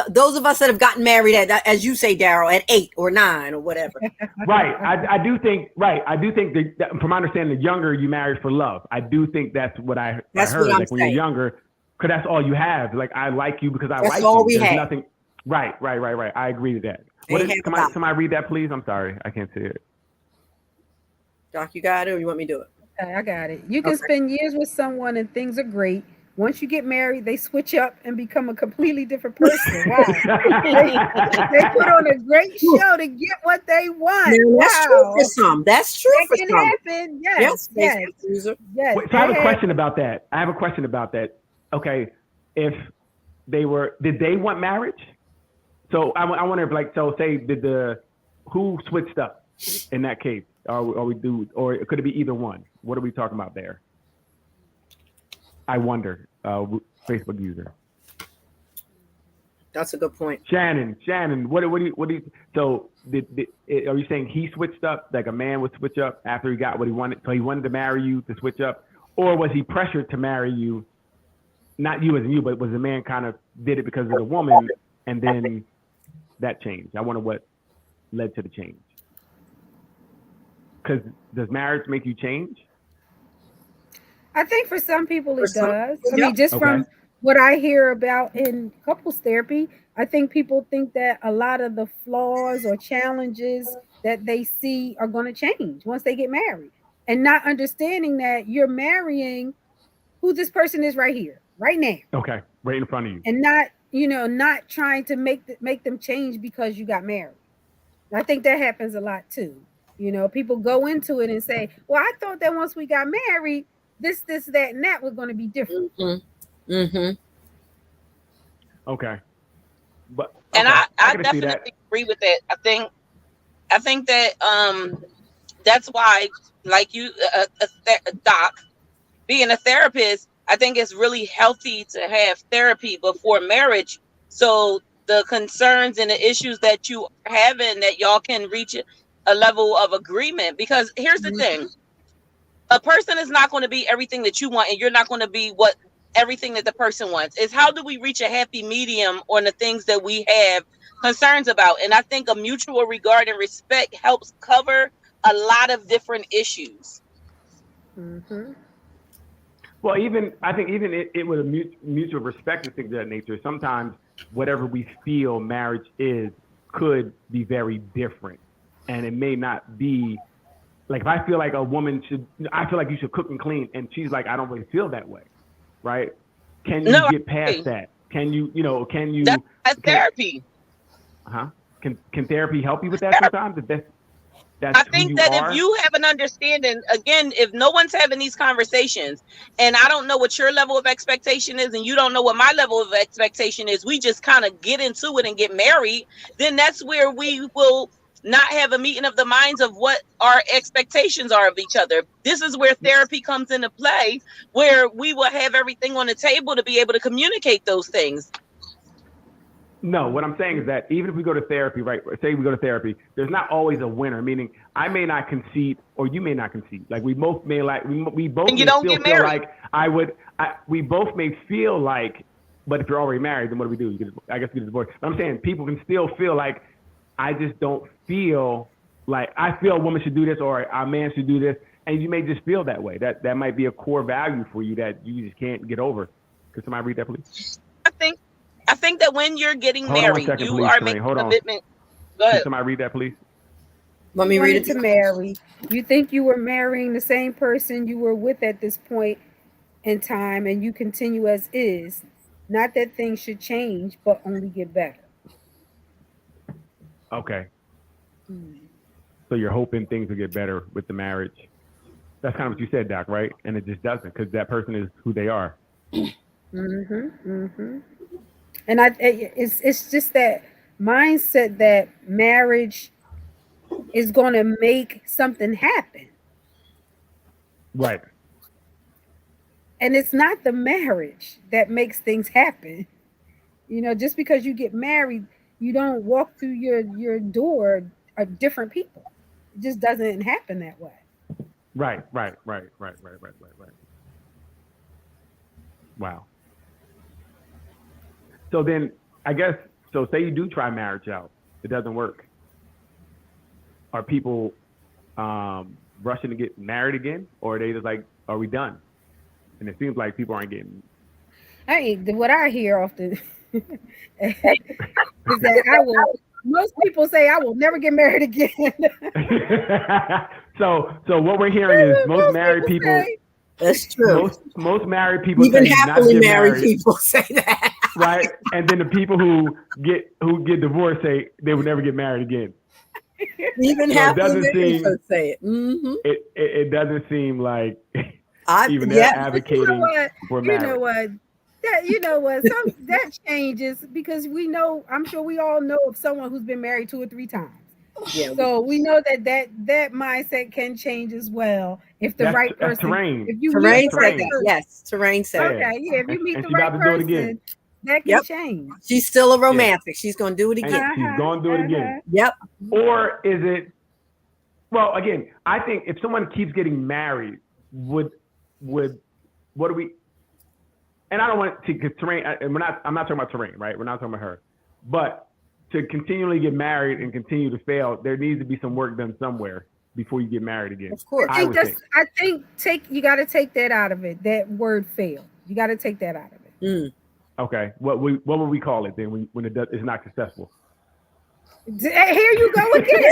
Those of us that have gotten married at, as you say, Daryl, at 8 or 9 or whatever. Right. I do think that from my understanding, the younger you married for love. I do think that's what I heard. What I'm like when saying. you're younger, because that's all you have. Like I like you because I That's like all you. we There's had. nothing. Right. I agree to that. Somebody read that, please? I'm sorry. I can't see it. Doc, you got it, or you want me to do it? Okay, I got it. You can spend years with someone and things are great. Once you get married, they switch up and become a completely different person. Wow. they put on a great show to get what they want. Man, that's true for some. That's true That for can some. happen. Yes. Yes. Wait, so I have a question about that. Okay, if did they want marriage? So I wonder if, like, so say who switched up in that case? Or could it be either one? What are we talking about there? I wonder, Facebook user. That's a good point. Shannon, what do you? So are you saying he switched up, like a man would switch up after he got what he wanted? So he wanted to marry you to switch up, or was he pressured to marry you? Not you as in you, but was the man kind of did it because of the woman, and then that changed? I wonder what led to the change. Because does marriage make you change? I think for some people it does. I Yep. mean, just from what I hear about in couples therapy, I think people think that a lot of the flaws or challenges that they see are going to change once they get married, and not understanding that you're marrying who this person is right here, right now. Okay, right in front of you. And not trying to make them change because you got married. I think that happens a lot too. People go into it and say, well, I thought that once we got married, this, that, and that was going to be different. Okay. But and okay, I definitely agree with that. I think that that's why, like you, Doc, being a therapist, I think it's really healthy to have therapy before marriage, so the concerns and the issues that you have and that y'all can reach a level of agreement. Because here's the thing. A person is not going to be everything that you want, and you're not going to be everything that the person wants. It's how do we reach a happy medium on the things that we have concerns about? And I think a mutual regard and respect helps cover a lot of different issues. Mm-hmm. Well, I think it with a mutual respect and things of that nature, sometimes whatever we feel marriage is could be very different. And it may not be, like, if I feel like a woman I feel like you should cook and clean, and she's like, I don't really feel that way, right? Can you get past that? Can you, That's therapy. Can therapy help you with that sometimes? I think that if you have an understanding, again, if no one's having these conversations, and I don't know what your level of expectation is, and you don't know what my level of expectation is, we just kind of get into it and get married, then that's where we will not have a meeting of the minds of what our expectations are of each other. This is where therapy comes into play, where we will have everything on the table to be able to communicate those things. No, what I'm saying is that even if we go to therapy, right? Say we go to therapy, there's not always a winner. Meaning, I may not concede, or you may not concede. Like we both may we both and you may don't still get feel married. like we both may feel like, but if you're already married, then what do? I guess you get divorced. But I'm saying people can still feel like, I just don't feel like, I feel a woman should do this or a man should do this, and you may just feel that way. That might be a core value for you that you just can't get over. Could somebody read that, please? I think that when you're getting Hold on married, 1 second, you please, are Tremaine. making Hold a on. commitment. Go ahead. Could somebody read that, please? Let me read it. To marry. You think you were marrying the same person you were with at this point in time, and you continue as is. Not that things should change, but only get better. Okay. So you're hoping things will get better with the marriage. That's kind of what you said, Doc, right? And it just doesn't, because that person is who they are. And it's just that mindset that marriage is going to make something happen. Right. And it's not the marriage that makes things happen. Just because you get married, you don't walk through your door of different people. It just doesn't happen that way. Right. Wow. So then, I guess, so say you do try marriage out, it doesn't work. Are people rushing to get married again, or are they just like, are we done? And it seems like people aren't getting. What I hear often is that most people say I will never get married again. So what we're hearing is most married people. Say, That's true. Most married people Even say not happily get married married, people say that. right? And then the people who get divorced say they would never get married again. Even So it happily doesn't married seem- folks say it. Mm-hmm. It doesn't seem like even they're Yeah, advocating for you marriage. know what? That changes because we know. I'm sure we all know of someone who's been married 2 or 3 times. yeah. So we know that mindset can change as well if the right That's person. terrain. If you Terrain meet the said right that. person, Yes, Terrain said it. okay, yeah. If you meet And the she right about to do it again. person, that can Yep. change. She's still a romantic. She's going to do it And again. she's going to do it again. Yep. Or is it? Well, again, I think if someone keeps getting married, would what do we? And I don't want to get terrain. I'm not talking about terrain, right? We're not talking about her. But to continually get married and continue to fail, there needs to be some work done somewhere before you get married again. Of course. I would think. I think you got to take that out of it. That word "fail." You got to take that out of it. Mm. Okay. What would we call it then when it's not successful? Here you go again.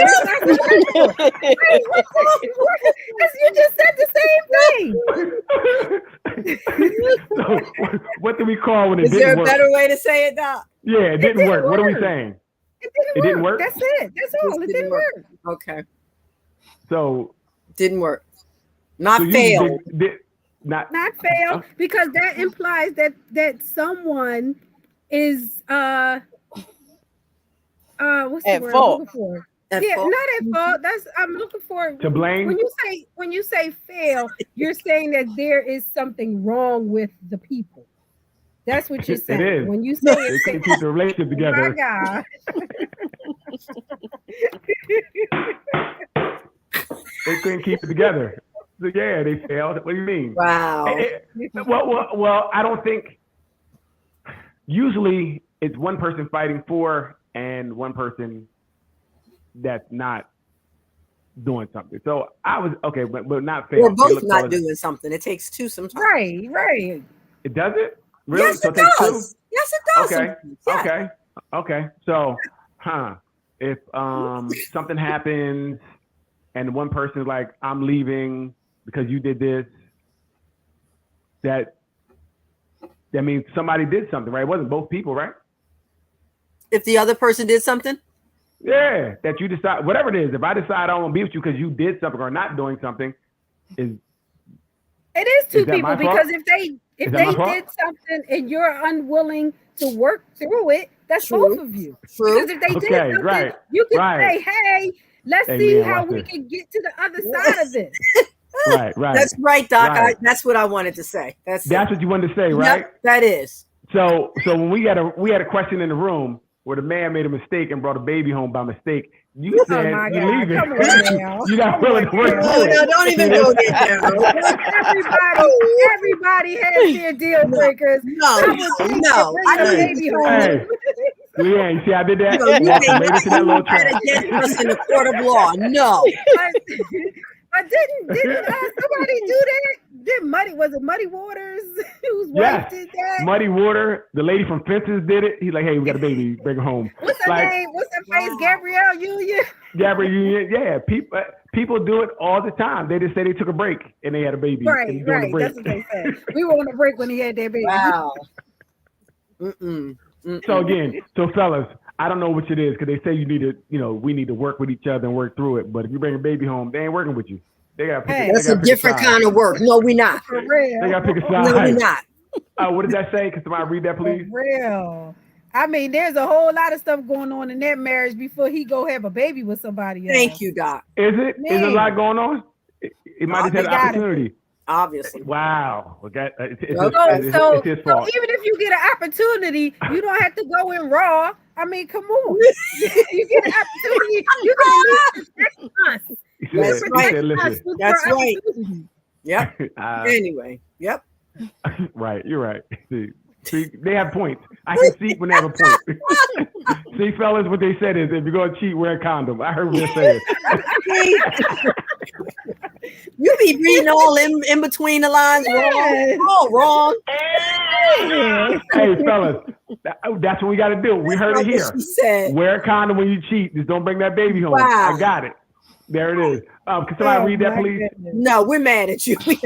You just said the same thing. So what do we call when it Is there didn't a work? better way to say it, Doc? Yeah, it didn't work. What are we work. saying? It It didn't work? That's it. That's all. It didn't work. Okay. So Didn't work. Not so you failed. not Not fail because that implies that someone is what's the At word fault. I'm looking for? At Yeah, fault. not at fault. That's I'm looking for to blame. when you say fail, you're saying that there is something wrong with the people. That's what you're It saying. is. When you say They it, couldn't keep the relationship my together. God. They couldn't keep it together. So yeah, they failed. What do you mean? Wow. Well, I don't think. Usually, it's one person fighting for and one person that's not doing something. So I was okay, but not fail. We're both Look, not so doing something. It takes two sometimes. Right. It does it? Really? Yes, So it takes two? does. Yes, it does. Okay. sometimes. Yeah. Okay. So, if something happens and one person's like, I'm leaving because you did this, that means somebody did something, right? It wasn't both people, right? If the other person did something, Yeah, that you decide, whatever it is. If I decide I don't want to be with you because you did something or not doing something, It is two Is that my people fault? because if Is that they my fault? did something and you're unwilling to work through it, that's True. both of you. true. Because if they did Okay, something, right, you can right. say, "Hey, let's Hey, see man, how watch we this. can get to the other side of this." right. That's right, Doc. Right. That's what I wanted to say. That's What you wanted to say, Yep, right? that is. So when we had a question in the room where the man made a mistake and brought a baby home by mistake, you Oh said my you're God! leaving. Come on now. You're not Come willing on to work now. through No, it. don't even go there. Now. Everybody has their deal breakers. No, I would think no. that I bring don't a Hey, baby even home. hey. Leanne, you see I did that? You know, you Walked ain't made it to that little fight trap. against us in the court of law. No. But didn't somebody do that? Was it Muddy Waters whose wife Yes. did that? Muddy Water, the lady from Fences did it. He's like, hey, we got a baby, bring her home. What's her Like, name? What's her face? Wow. Gabrielle Union. Gabrielle Union, yeah, people do it all the time. They just say they took a break and they had a baby. Right. and during the break. That's what they said. We were on a break when he had that baby. Wow. Mm-mm. Mm-mm. So again, fellas, I don't know which it is because they say we need to work with each other and work through it. But if you bring a baby home, they ain't working with you. They got Hey. That's a different kind of work. No, we not. For real. They got to pick a No, we side. not. What did that say? Can somebody read that, For please? real. I mean, there's a whole lot of stuff going on in that marriage before he go have a baby with somebody else. Thank you, Doc. Is it? Is there a Man. lot going on? It might have They had an got it. opportunity. Obviously. Wow. Okay. It's Okay. So his even fault. if you get an opportunity, you don't have to go in raw. I mean, come on. You get an opportunity, you can at least protect us. He That's said, right. he said, listen. Super That's right. opportunity. Yep. Uh, Anyway. Yep. right, you're right. See, they have points. I can see when they have a point. See, fellas, what they said is if you're going to cheat, wear a condom. I heard what they're saying. You be reading all in between the lines Yes. wrong. Hey, fellas, that's what we got to do. We heard it That's here. what she said. Wear a condom when you cheat. Just don't bring that baby home. Wow. I got it. There it is. Can somebody read that, my please? goodness. No, we're mad at you. See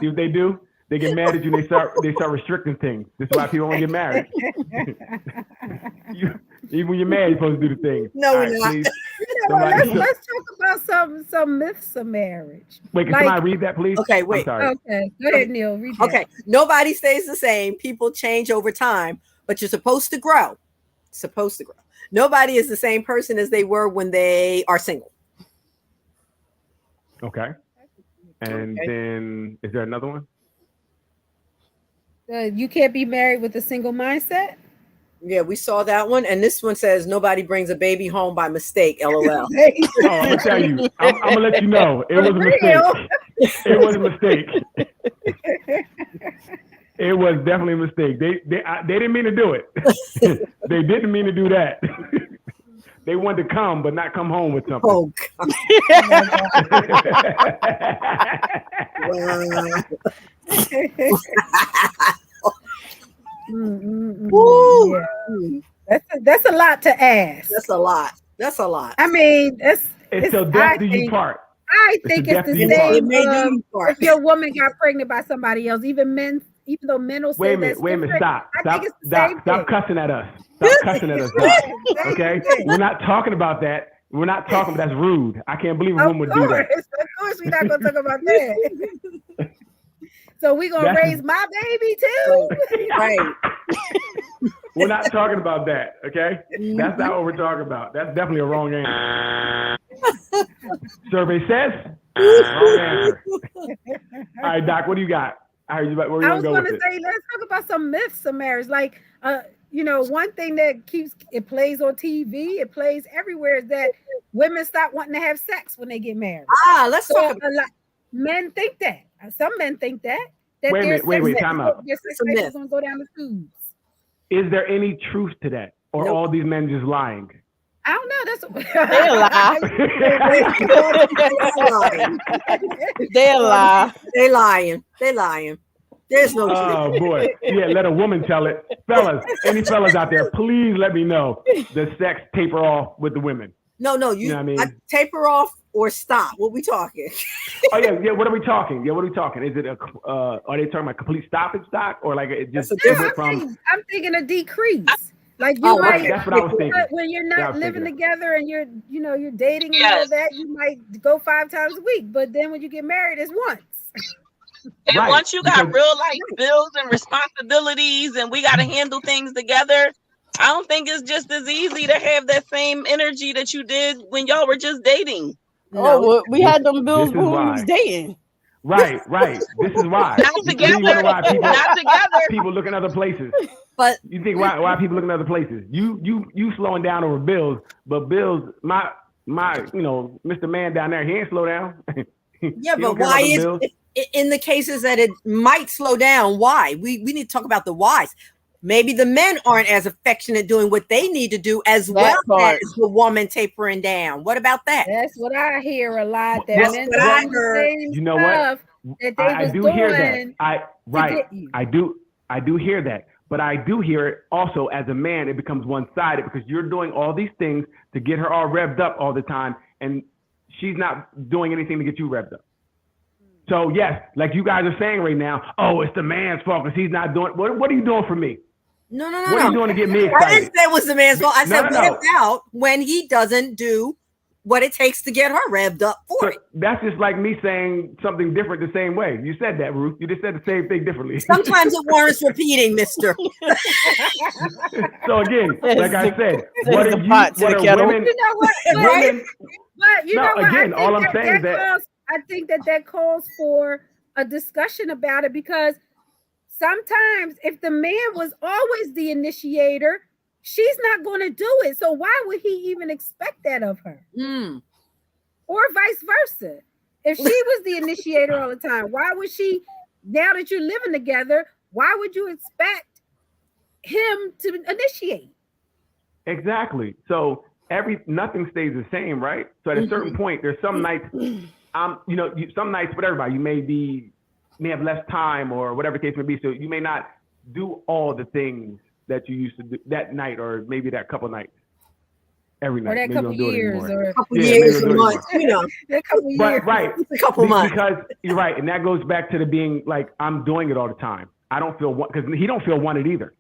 what they do? They get mad at you. And they start restricting things. This is why people don't get married. Even when you're mad, you're supposed to do the thing. No, All we're right, not. please. Well, Somebody- let's talk about some myths of marriage. Wait, can Like- somebody read that, please? Okay, I'm wait. sorry. Okay, go ahead, Neil. Read that. Okay. Nobody stays the same. People change over time, but you're supposed to grow. Supposed to grow. Nobody is the same person as they were when they are single. Okay. And Okay. then, is there another one? You can't be married with a single mindset. Yeah, we saw that one. And this one says nobody brings a baby home by mistake. LOL. Oh, I'm gonna tell you. I'm gonna let you know. It was a Real. mistake. It was a mistake. It was definitely a mistake. They didn't mean to do it. They didn't mean to do that. They wanted to come, but not come home with something. Oh, God. Wow. Woo. Yeah. That's a lot to ask. That's a lot. That's a lot. I mean, It's till death do you think- part. I It's think a it's the definite part. It same. may do you part. If your woman got pregnant by somebody else, even though men will say Wait a minute. that's Wait a minute. different, Stop. I Stop. think it's the Stop. same Stop thing. cussing at us. Stop cussing at us. Doc. Okay. We're not talking about that. We're not talking. That's rude. I can't believe a woman would do that. Of course, we're not gonna talk about that. So we're gonna That's- raise my baby too. Right. We're not talking about that. Okay. That's not what we're talking about. That's definitely a wrong answer. Survey says wrong answer. All right, Doc. What do you got? I heard you. Where you I want was to go gonna with it? say, let's talk about some myths of marriage. Like, one thing that plays on TV, it plays everywhere, is that women stop wanting to have sex when they get married. Let's So talk about a lot, men think that. Some men think that. Wait a their minute, wait, sex- time out. Their sex It's a life myth. is gonna go down the tubes. Is there any truth to that, or Nope. all these men just lying? I don't know. They lie. They lie. They lying. They lying. There's no truth. Oh boy, yeah. Let a woman tell it, fellas. Any fellas out there, please let me know the sex taper off with the women. No, you You know what I mean? taper off or stop. What we talking? Oh yeah. What are we talking? Yeah, what are we talking? Is it are they talking about complete stoppage stock, or like it just That's a it different- went from? I'm thinking a decrease. Like you Oh, might, right, that's what I was thinking. when you're Yeah, I not was living thinking together and you're dating and all Yes. that, you might go 5 times a week. But then when you get married, it's once. And Right, once you got because- real life bills and responsibilities and we got to handle things together, I don't think it's just as easy to have that same energy that you did when y'all were just dating. Oh, well, we had them bills This is when we why. was dating. Right. This is why. Not You together. wonder why people Not together. people look in other places. But You think why people look in other places? You slowing down over bills, but bills, my Mr. Man down there, he ain't slow down. yeah, He but don't care why about the is bills. in the cases that it might slow down? Why? We need to talk about the whys. Maybe the men aren't as affectionate doing what they need to do as well part. as the woman tapering down. What about that? That's what I hear a lot. That Well, men what I doing the heard. same You know what? stuff that they I was do doing hear that. to get you. I do hear that. But I do hear it also as a man, it becomes one-sided because you're doing all these things to get her all revved up all the time, and she's not doing anything to get you revved up. So yes, like you guys are saying right now, oh, it's the man's fault because he's not doing. What are you doing for me? No. What are you doing to get me I didn't excited? say it was the man's fault. I No, said no, what no. about when he doesn't do what it takes to get her revved up for So it? that's just like me saying something different the same way. You said that, Ruth. You just said the same thing differently. Sometimes it warrants repeating, mister. So again, like I said, There's what the are pot to what the are kettle. women? You know what? Women, But you No, know what? again, all I'm saying is that- calls, I think that calls for a discussion about it, because sometimes if the man was always the initiator, she's not going to do it. So why would he even expect that of her? Or vice versa. If she was the initiator all the time, why would she, now that you're living together, why would you expect him to initiate? Exactly. So nothing stays the same, right? So at a certain point, there's some nights, some nights with everybody, you may have less time or whatever the case may be. So you may not do all the things that you used to do that night, or maybe that couple nights every night. Or that maybe couple don't do it years, anymore. or A couple Yeah, years, maybe a we'll do it month, you know. that couple years. But right, A couple months. because you're right, and that goes back to the being like, I'm doing it all the time. I don't feel because he don't feel wanted either.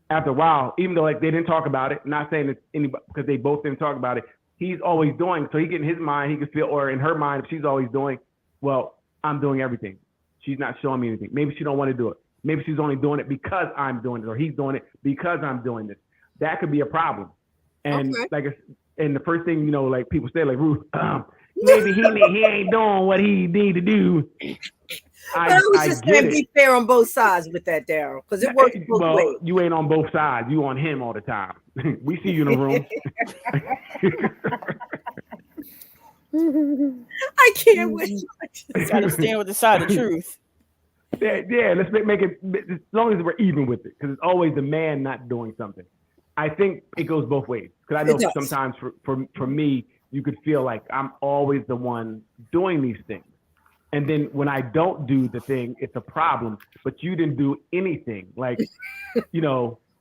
After a while, even though like they didn't talk about it, not saying it's anybody because they both didn't talk about it. He's always doing, so he get in his mind, he can feel, or in her mind, if she's always doing, well, I'm doing everything. She's not showing me anything. Maybe she don't want to do it. Maybe she's only doing it because I'm doing it, or he's doing it because I'm doing this. That could be a problem. And and the first thing, like people say, like, Ruth, maybe he ain't doing what he need to do. But I was just saying, be fair on both sides with that, Daryl, because it works both ways. You ain't on both sides. You on him all the time. We see you in the room. I can't wait. Gotta stand with the side of truth. Yeah. Let's make it as long as we're even with it, because it's always the man not doing something. I think it goes both ways, because I know sometimes for me, you could feel like I'm always the one doing these things, and then when I don't do the thing, it's a problem. But you didn't do anything, like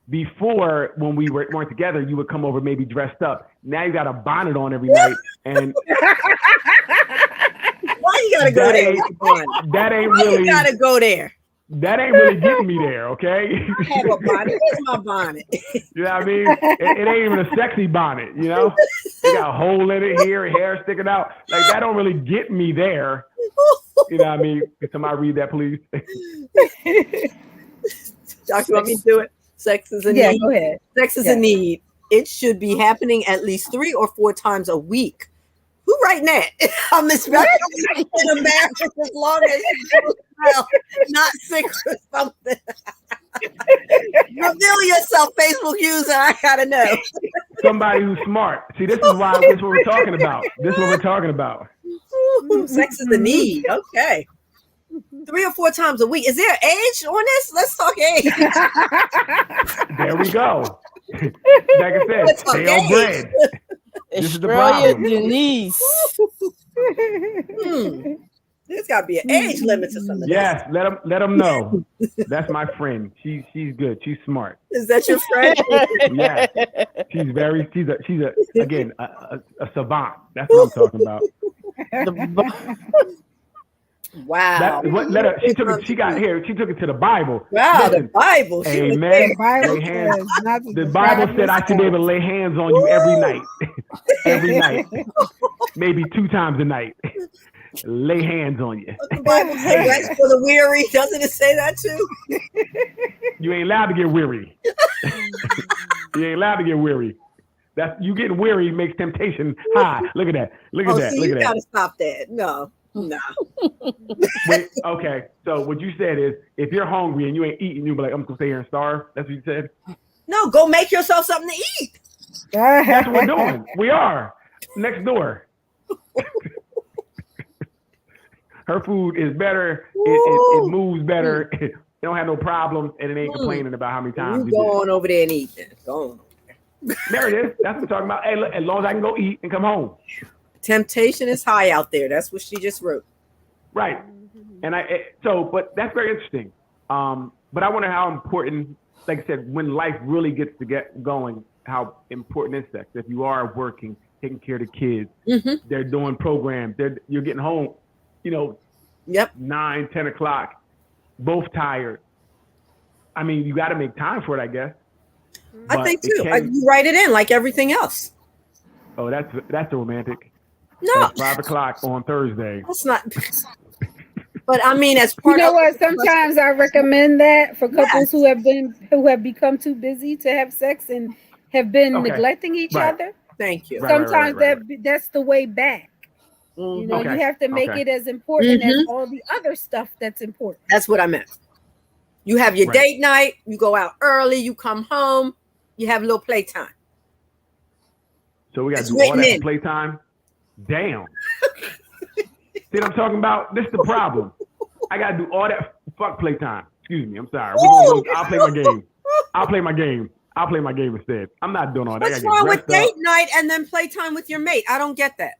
before when we weren't together, you would come over maybe dressed up. Now you got a bonnet on every night, and why you gotta go there? That ain't why really. You gotta go there. That ain't really getting me there, okay? I have a bonnet. Where's my bonnet? You know what I mean? It ain't even a sexy bonnet, It got a hole in it here, hair sticking out. Like, that don't really get me there. You know what I mean? Can somebody read that, please? Josh, you want me to do it? Sex is a need. Yeah, go ahead. Sex is a need. It should be happening at least 3 or 4 times a week. Who writing that? I'm especially in a marriage as long as you not 6 or something. Reveal yourself, Facebook user. I gotta know. Somebody who's smart. See, this is what we're talking about. This is what we're talking about. Sex is a need. Okay. 3 or 4 times a week. Is there age on this? Let's talk age. There we go. Like I said, stale bread. This is the problem. Denise. There's got to be an age limit to something. Yes, let them know. That's my friend. She's good. She's smart. Is that your friend? Yeah, she's a savant. That's what I'm talking about. Wow. She took it to the Bible. Wow, Listen, the Bible. Amen. The Bible said I should be able to lay hands on you every night. Every night. Maybe 2 times a night. Lay hands on you. The Bible says rest for the weary. Doesn't it say that too? You ain't allowed to get weary. You ain't allowed to get weary. You getting weary makes temptation high. Look at that. Look at that. You gotta stop that. No. Wait, okay, so what you said is if you're hungry and you ain't eating, you be like, I'm gonna stay here and starve. That's what you said? No, go make yourself something to eat. That's what we're doing. We are next door. Her food is better. It moves better. It don't have no problems, and it ain't complaining about how many times you go on over there and eat. Then. Go on. There it is. That's what we're talking about. Hey, look, as long as I can go eat and come home. Temptation is high out there. That's what she just wrote. Right. And but that's very interesting. But I wonder how important, like I said, when life really gets to get going, how important is sex? If you are working, taking care of the kids, they're doing programs, you're getting home, 9, 10 o'clock, both tired. I mean, you got to make time for it, I guess. I think too. You write it in like everything else. Oh, that's a romantic. No, that's 5 o'clock on Thursday. That's not. But I mean, as part of what? Sometimes I recommend that for couples who have become too busy to have sex and have been neglecting each other. Thank you. Sometimes that's the way back. You have to make it as important as all the other stuff that's important. That's what I meant. You have your date night. You go out early. You come home. You have a little playtime. So we got to It's do all written that in. for playtime. Damn. See what I'm talking about? This is the problem. I got to do all that. Fuck playtime. Excuse me. I'm sorry. I'll play my game. I'll play my game. I'll play my game instead. I'm not doing all that. What's wrong with date night and then playtime with your mate? I don't get that.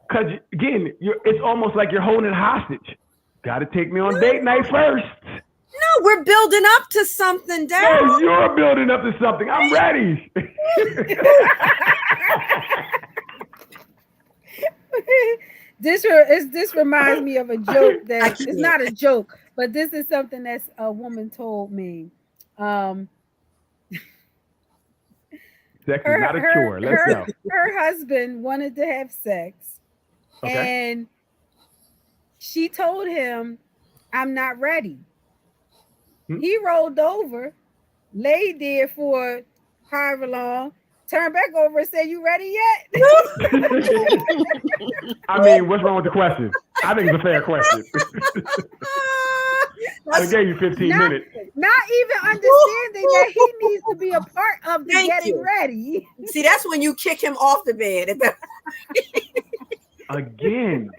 Because, again, it's almost like you're holding it hostage. Got to take me on date night first. No, we're building up to something, Dad. No, you're building up to something. I'm ready. This reminds me of a joke that can't. it's not a joke, but this is something that a woman told me. Sex is not a chore. Let's go. Her husband wanted to have sex, and she told him, "I'm not ready." He rolled over, laid there for however long, turned back over and said, "You ready yet?" I mean, what's wrong with the question? I think it's a fair question. I gave you 15 minutes. Not even understanding that he needs to be a part of the Thank getting you. ready. See, that's when you kick him off the bed. Again,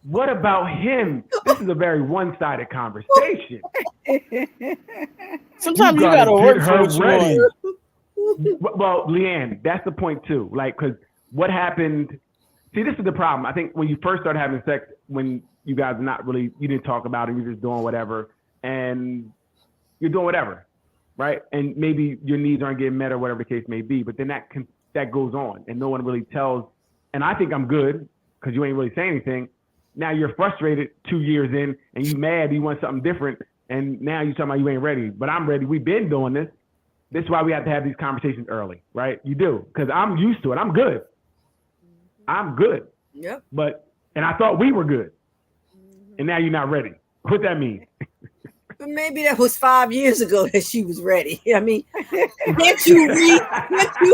what about him? This is a very one-sided conversation. Sometimes you gotta work for what you ready. want. Well, Leanne, that's the point too. Like, because what happened? See, this is the problem. I think when you first started having sex, when you guys are not really, you didn't talk about it, you're just doing whatever, and you're doing whatever, right? And maybe your needs aren't getting met or whatever the case may be. But then that goes on, and no one really tells. And I think I'm good because you ain't really saying anything. Now you're frustrated 2 years in, and you mad, you want something different, and now you're talking about you ain't ready. But I'm ready. We've been doing this. This is why we have to have these conversations early, right? You do, because I'm used to it. I'm good. I'm good. Yep. And I thought we were good, and now you're not ready. What that mean? But maybe that was 5 years ago that she was ready. I mean, can't you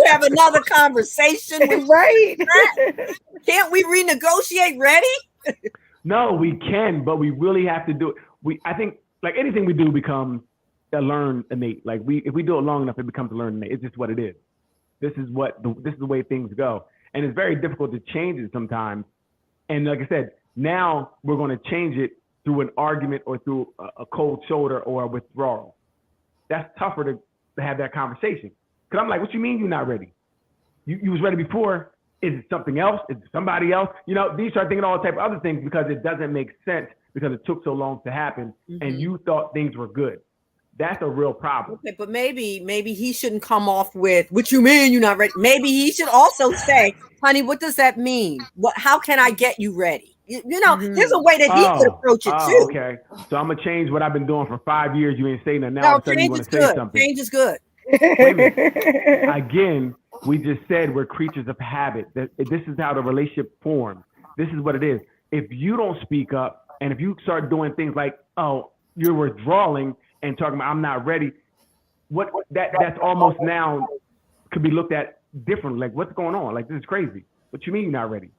have another conversation with Right. that? Can't we renegotiate ready? No, we can, but we really have to do it. I think like anything we do becomes a learn innate. Like if we do it long enough, it becomes a learn innate. It's just what it is. This is the way things go, and it's very difficult to change it sometimes. And like I said, now we're going to change it through an argument or through a cold shoulder or a withdrawal. That's tougher to have that conversation. Because I'm like, what you mean you're not ready? You was ready before. Is it something else? Is it somebody else? You know, you start thinking all type of other things because it doesn't make sense because it took so long to happen and you thought things were good. That's a real problem. Okay, but maybe he shouldn't come off with, what you mean you're not ready? Maybe he should also say, honey, what does that mean? How can I get you ready? You know, there's a way that he could approach it too. Okay. So I'm going to change what I've been doing for 5 years. You ain't saying that. Now No, all of a sudden you change want is to say good. something. Change is good. Wait a minute. Again, we just said we're creatures of habit. This is how the relationship forms. This is what it is. If you don't speak up and if you start doing things like, oh, you're withdrawing and talking about I'm not ready, that's almost now could be looked at differently. Like, what's going on? Like, this is crazy. What you mean you're not ready?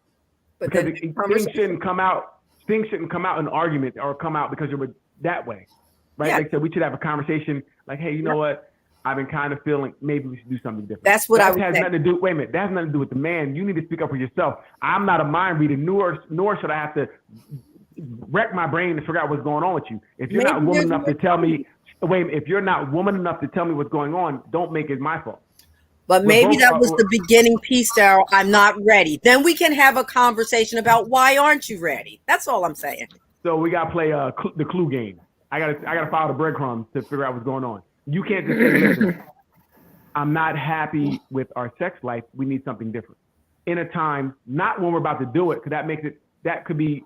But Because then things shouldn't come out. Things shouldn't come out in argument or come out because you're that way, right? Yeah. Like I said, we should have a conversation. Like, hey, you know what? I've been kind of feeling maybe we should do something different. That's what I would has say. nothing to do. Wait a minute, that has nothing to do with the man. You need to speak up for yourself. I'm not a mind reader, nor should I have to wreck my brain to figure out what's going on with you. If you're not woman enough to tell me, if you're not woman enough to tell me what's going on, don't make it my fault. But maybe that was the beginning piece, Daryl. I'm not ready. Then we can have a conversation about why aren't you ready? That's all I'm saying. So we gotta play the clue game. I gotta follow the breadcrumbs to figure out what's going on. You can't just say, listen, I'm not happy with our sex life. We need something different. In a time, not when we're about to do it, because that could be,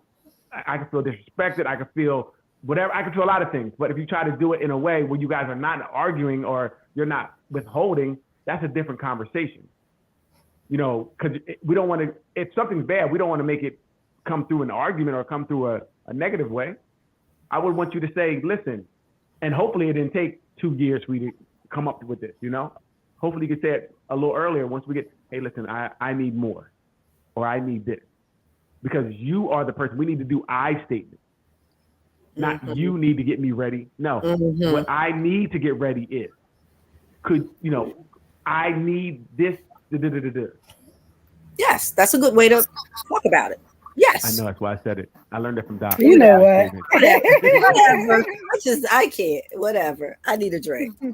I could feel disrespected. I could feel whatever. I could feel a lot of things. But if you try to do it in a way where you guys are not arguing or you're not withholding, that's a different conversation. You know, because we don't want to, if something's bad, we don't want to make it come through an argument or come through a negative way. I would want you to say, listen, and hopefully it didn't take 2 years for you to come up with this, you know? Hopefully you could say it a little earlier once we get, hey, listen, I need more, or I need this. Because you are the person, we need to do I statements. Not you need to get me ready. No, what I need to get ready is, I need this. Yes, that's a good way to talk about it. Yes. I know that's why I said it. I learned it from Doc. You know what? Whatever. I can't. Whatever. I need a drink. I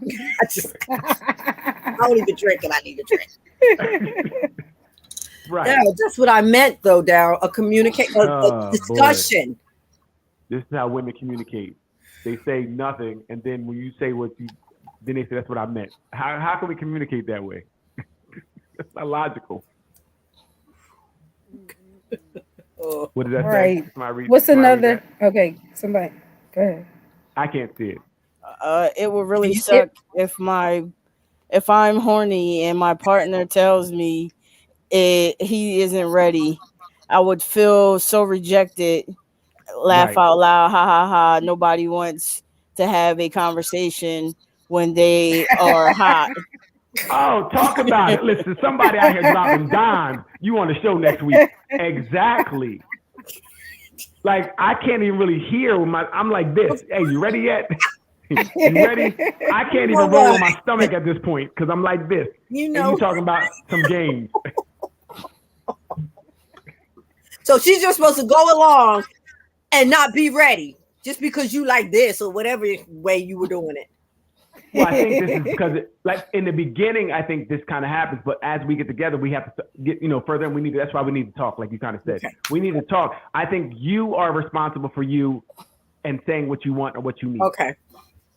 don't even drink and I need a drink. Right. Yeah, that's what I meant though, Daryl. A discussion. This is how women communicate. They say nothing, and then when you say then they say that's what I meant. How can we communicate that way? That's not logical. What did that say? Right. What's another? Okay, somebody, go ahead. I can't see it. It would really suck if I'm horny and my partner tells me he isn't ready. I would feel so rejected. Laugh out loud, ha ha ha. Nobody wants to have a conversation when they are hot. Oh, talk about it. Listen, somebody out here dropping dimes. You on the show next week. Exactly. Like, I can't even really hear I'm like this. Hey, you ready yet? You ready? I can't even roll on my stomach at this point because I'm like this. You know. And you talking about some games. So she's just supposed to go along and not be ready just because you like this or whatever way you were doing it. Well, I think this is because, like, in the beginning, I think this kind of happens. But as we get together, we have to get, further. And that's why we need to talk, like you kind of said. Okay. We need to talk. I think you are responsible for you and saying what you want or what you need. Okay.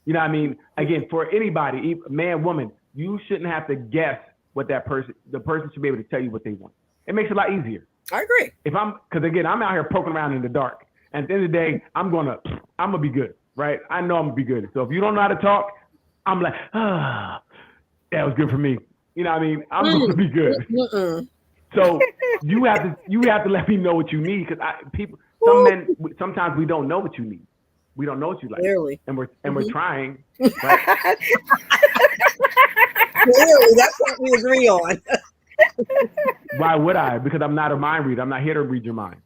You know what I mean? Again, for anybody, man, woman, you shouldn't have to guess what the person should be able to tell you what they want. It makes it a lot easier. I agree. Because again, I'm out here poking around in the dark. And at the end of the day, I'm gonna be good, right? I know I'm gonna be good. So if you don't know how to talk, I'm like, that was good for me. You know what I mean? I'm going to be good. So you have to let me know what you need because some men, sometimes we don't know what you need. We don't know what you like. Clearly. And we're trying. Right? Clearly, that's what we agree on. Why would I? Because I'm not a mind reader. I'm not here to read your mind.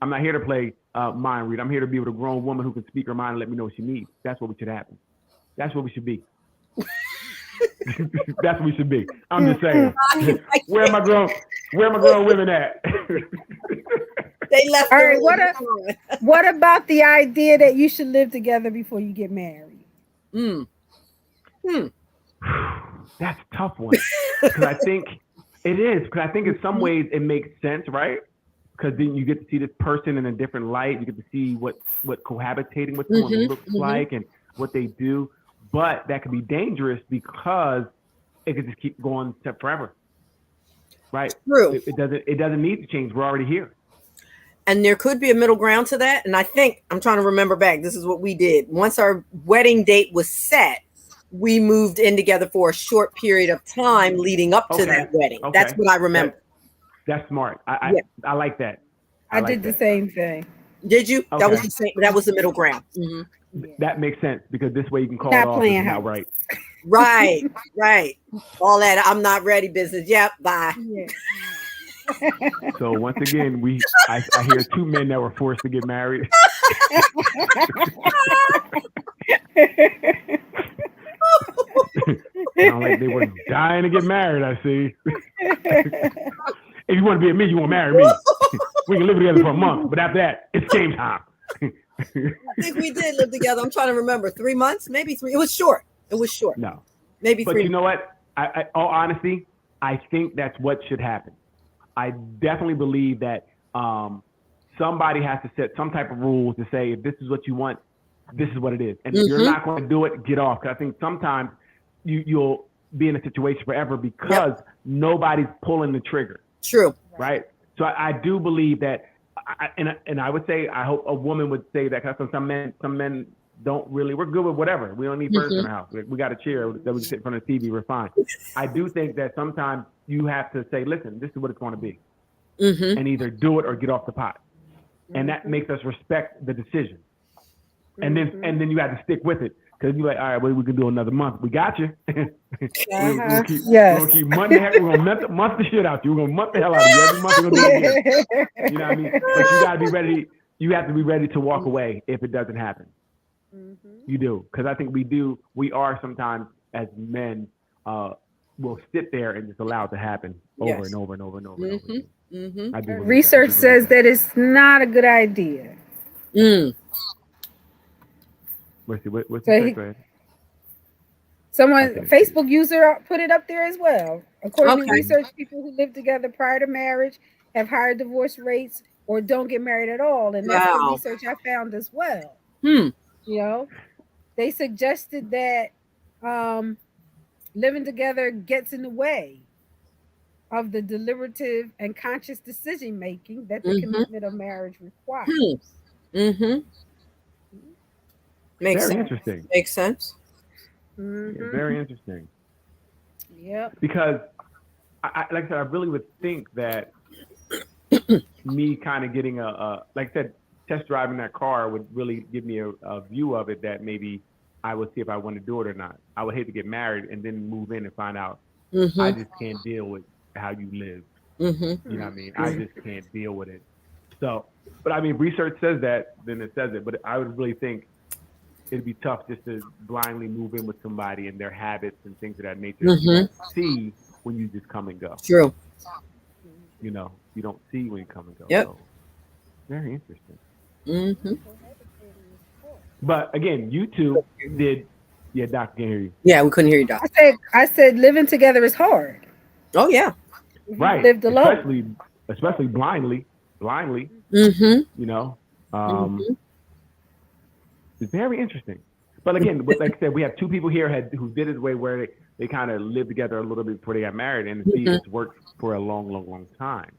I'm not here to play mind read. I'm here to be with a grown woman who can speak her mind and let me know what she needs. That's what should happen. That's what we should be. That's what we should be. I'm just saying. Where are my grown women at? They left. All right. What about the idea that you should live together before you get married? That's a tough one. Because I think it is. Because I think in some ways it makes sense, right? Because then you get to see this person in a different light. You get to see what cohabitating with someone looks like and what they do. But that can be dangerous because it could just keep going forever, right? True. It doesn't need to change. We're already here. And there could be a middle ground to that. And I think I'm trying to remember back. This is what we did. Once our wedding date was set, we moved in together for a short period of time leading up to that wedding. Okay. That's what I remember. That's smart. I like that. I did the same thing. Did you? Okay. That was the same. That was the middle ground. Mm-hmm. That makes sense because this way you can call it off. Right. Right. All that I'm not ready business. Yep. Bye. Yeah. So once again, I hear two men that were forced to get married. Sound like they were dying to get married. I see. If you want to be with me, you want to marry me. We can live together for a month, but after that, it's game time. I think we did live together. I'm trying to remember 3 months, maybe 3. It was short. No, maybe 3. But you know what? I all honesty, I think that's what should happen. I definitely believe that somebody has to set some type of rules to say if this is what you want, this is what it is. And if you're not going to do it, get off. Because I think sometimes you'll be in a situation forever because nobody's pulling the trigger. True. Right. So I do believe that. And I would say, I hope a woman would say that because some men don't really, we're good with whatever. We don't need furniture in the house. We got a chair that we can sit in front of the TV. We're fine. I do think that sometimes you have to say, listen, this is what it's going to be. And either do it or get off the pot. And that makes us respect the decision. And then you have to stick with it. Because you're like, all right, well, we can do another month. We got you. We're going to keep month the shit out you. We're going to month the hell out of you. Every month we're going to do it again. You know what I mean? But you got to be ready. You have to be ready to walk away if it doesn't happen. You do. Because I think we are sometimes as men will sit there and just allow it to happen over Yes. and over and over and over and over again. Mm-hmm. I do believe Research that. says that it's not a good idea. Mm. What's So the Go ahead. Someone, I think- Facebook user, put it up there as well. According to Okay. research, people who live together prior to marriage have higher divorce rates or don't get married at all, and that's the Wow. research I found as well. Hmm. You know, they suggested that living together gets in the way of the deliberative and conscious decision making that the Mhm. commitment of marriage requires. Mm-hmm. Makes Very sense. interesting. Makes sense. Yeah, Mhm. very interesting. Yep. Because, like I said, I really would think that me kind of getting like I said, test driving that car would really give me a view of it that maybe I would see if I want to do it or not. I would hate to get married and then move in and find out I Mm-hmm. just can't deal with how you live. Mm-hmm. You know what I mean? I just can't deal with it. So, but I mean, research says that, then it says it. But I would really think it'd be tough just to blindly move in with somebody and their habits and things of that nature that you don't see when you just come and go. True. You know, you don't see when you come and go. Yep. So, very interesting. Mm-hmm. But again, you two did. Yeah, Doc, can hear you. Yeah, we couldn't hear you, Doc. I said living together is hard. Oh yeah. If you Right. lived alone. Especially blindly. Mm-hmm. You know, Mhm. it's very interesting. But again, like I said, we have two people here who did it the way where they kind of lived together a little bit before they got married, and see it's worked for a long, long, long time.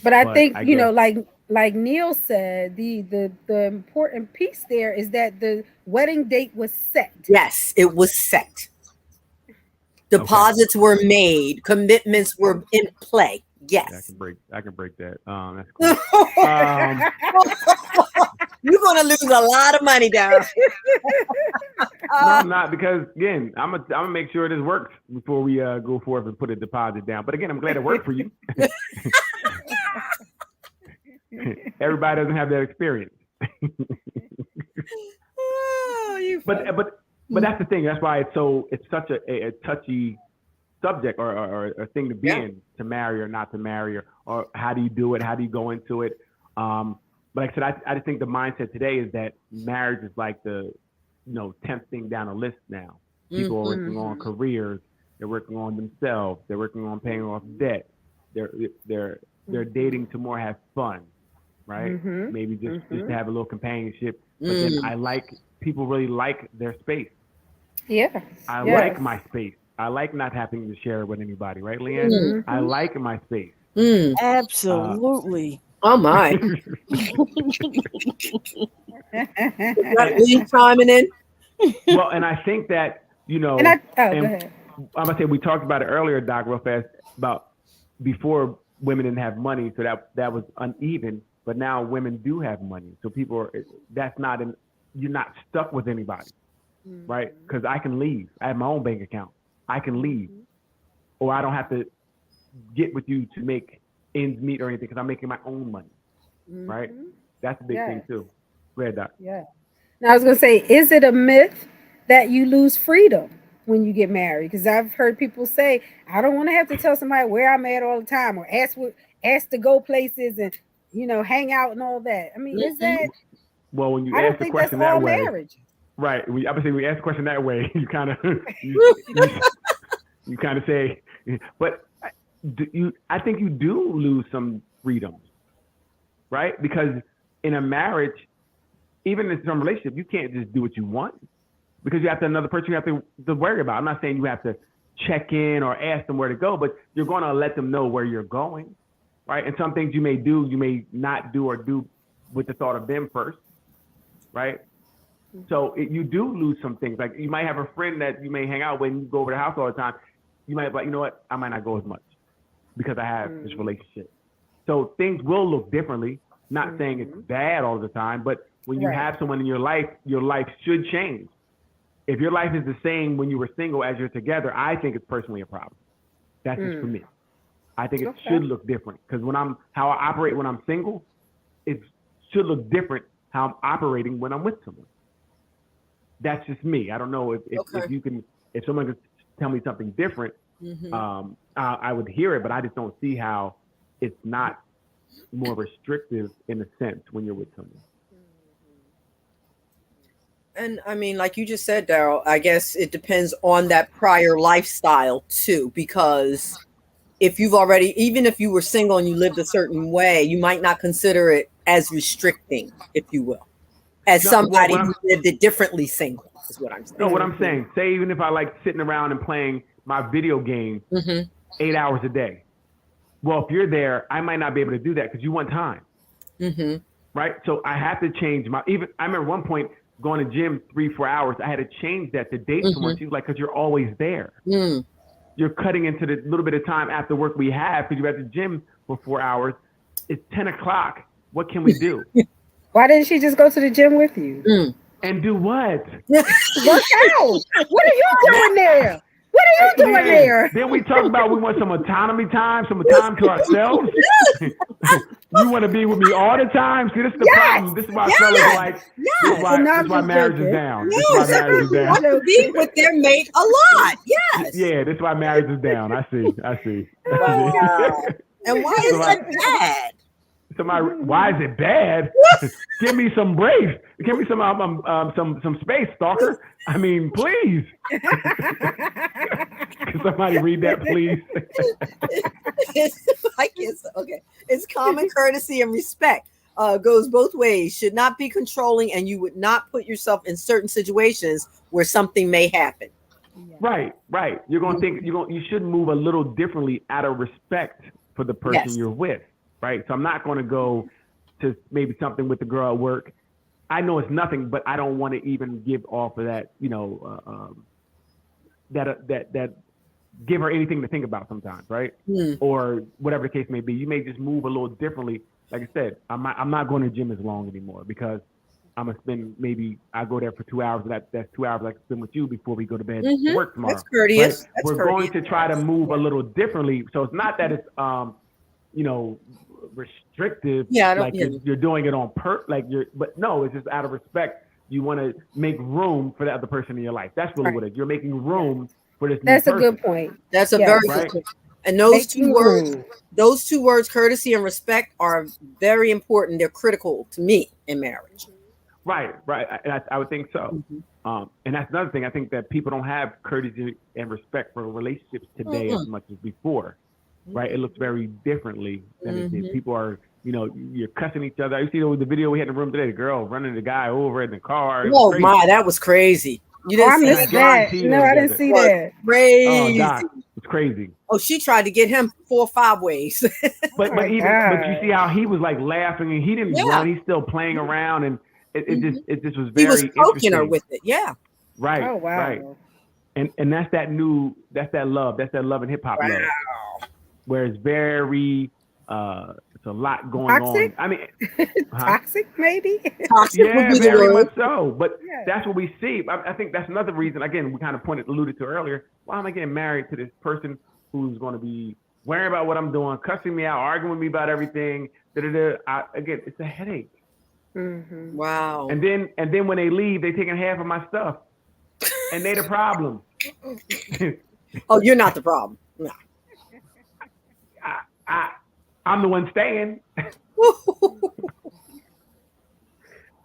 But I But think I you know, guess- like Neil said, the important piece there is that the wedding date was set. Yes, it was set. Deposits were made. Commitments were in play. Yeah, I Yes. can break that. That's cool. You're gonna lose a lot of money, Darryl. No, I'm not, because again, I'm gonna make sure this works before we go forth and put a deposit down. But again, I'm glad it worked for you. Everybody doesn't have that experience. Oh, you But that's the thing. That's why it's such a touchy subject or a thing to be in, to marry or not to marry, or how do you do it? How do you go into it? But like I said, I just think the mindset today is that marriage is like the 10th thing down the list now. People are working on careers, they're working on themselves, they're working on paying off debt, they're dating to more have fun, right? Mhm. Maybe just to have a little companionship. But then people really like their space. Yeah. I Yes. like my space. I like not having to share it with anybody, right, Leanne? Mhm. I like my space. Mm. Absolutely. Oh my. Got Lee chiming in. Well, and I think that, And go and ahead. I'm gonna say we talked about it earlier, Doc, real fast, about before women didn't have money, so that was uneven. But now women do have money, so you're not stuck with anybody, right? Because I can leave. I have my own bank account. I can leave, or I don't have to get with you to make ends meet or anything, because I'm making my own money, right? That's a big thing Yes. too. Go ahead, Doc. Yeah. Now I was gonna say, is it a myth that you lose freedom when you get married? Because I've heard people say, I don't want to have to tell somebody where I'm at all the time, or ask to go places and hang out and all that. I mean, is that? Well, when you I don't ask the think that's question that all way, marriage. right? I would say we ask the question that way. You kind of you kind of say, but I think you do lose some freedoms, right? Because in a marriage, even in some relationship, you can't just do what you want, because you have another person you have to worry about. I'm not saying you have to check in or ask them where to go, but you're going to let them know where you're going, right? And some things you may do, you may not do, or do with the thought of them first, right? So you do lose some things. Like you might have a friend that you may hang out with and you go over the house all the time. You might be like, you know what? I might not go as much because I have this relationship. So things will look differently. Not saying it's bad all the time, but when you have someone in your life should change. If your life is the same when you were single as you're together, I think it's personally a problem. That's just for me. I think it should look different, because how I operate when I'm single, it should look different how I'm operating when I'm with someone. That's just me. I don't know if someone could tell me something different, Mhm. I would hear it, but I just don't see how it's not more restrictive in a sense when you're with someone. And I mean, like you just said, Daryl, I guess it depends on that prior lifestyle too, because if you've already, even if you were single and you lived a certain way, you might not consider it as restricting, if you will, as No, well, somebody what who lived it differently single, is what I'm saying. No, what I'm saying, say even if I like sitting around and playing my video game Mm-hmm. 8 hours a day. Well, if you're there, I might not be able to do that because you want time, Mm-hmm. right? So I have to change my. Even I remember one point going to gym 3-4 hours. I had to change that to date someone. She was like, "Because you're always there. Mm. You're cutting into the little bit of time after work we have because you're at the gym for 4 hours. It's 10 o'clock. What can we do? Why didn't she just go to the gym with you? Mm. And do what? Work out. What are you doing there? What are you doing Man, there? Then we talk about we want some autonomy time, some time to ourselves. You want to be with me all the time. See, this is the problem. This is why fellas are like, this is why, No, this I'm is why just marriage joking. is down. No, This is why some marriage is people down. want to be with their mate a lot. Yes. Yeah, this is why marriage is down. I see. Wow. And why is So that bad? why is it bad? Give me some grace. Give me some space, stalker. I mean, please. Can somebody read that, please? I guess okay. It's common courtesy and respect. Goes both ways. Should not be controlling, and you would not put yourself in certain situations where something may happen. Right. You're gonna think you should move a little differently out of respect for the person Yes. you're with, right? So I'm not gonna go to maybe something with the girl at work. I know it's nothing, but I don't want to even give off of that, that give her anything to think about sometimes, right? Hmm. Or whatever the case may be. You may just move a little differently. Like I said, I'm not going to the gym as long anymore because I'm gonna spend I go there for 2 hours. That's 2 hours I can spend with you before we go to bed to work tomorrow. That's courteous. Right? That's We're courteous. going to try to move a little differently. So it's not that it's restrictive. Yeah, I don't- like yeah. you're doing it on but no, it's just out of respect. You want to make room for the other person in your life. That's really what it is. You're making room for this That's new a person. good point. That's a Yes. very Right. good point. And those Making two words, courtesy and respect, are very important. They're critical to me in marriage. Right. And I would think so. Mm-hmm. And that's another thing. I think that people don't have courtesy and respect for relationships today as much as before. Right? It looks very differently than it did. People are, you're cussing each other. You see the video we had in the room today, the girl running the guy over in the car. It was Oh crazy. my, that was crazy. You I didn't see missed that? that. No, I didn't see that. Crazy. Oh, Doc, it's crazy. Oh, she tried to get him 4 or 5 ways. But my you see how he was like laughing and he didn't run. He's still playing around and it just was very He was poking her interesting. with it. Yeah. Right. Oh wow. Right. And that's that love and hip hop love. Where it's very it's a lot going Toxic? on. I mean, Toxic, maybe. Toxic would yeah, be the very word. much so. But Yeah. that's what we see. I think that's another reason. Again, we kind of alluded to earlier. Why am I getting married to this person who's going to be worrying about what I'm doing, cussing me out, arguing with me about everything? Again, it's a headache. Mm-hmm. Wow. And then when they leave, they taking half of my stuff, and they the problem. Oh, you're not the problem. No. I'm the one staying.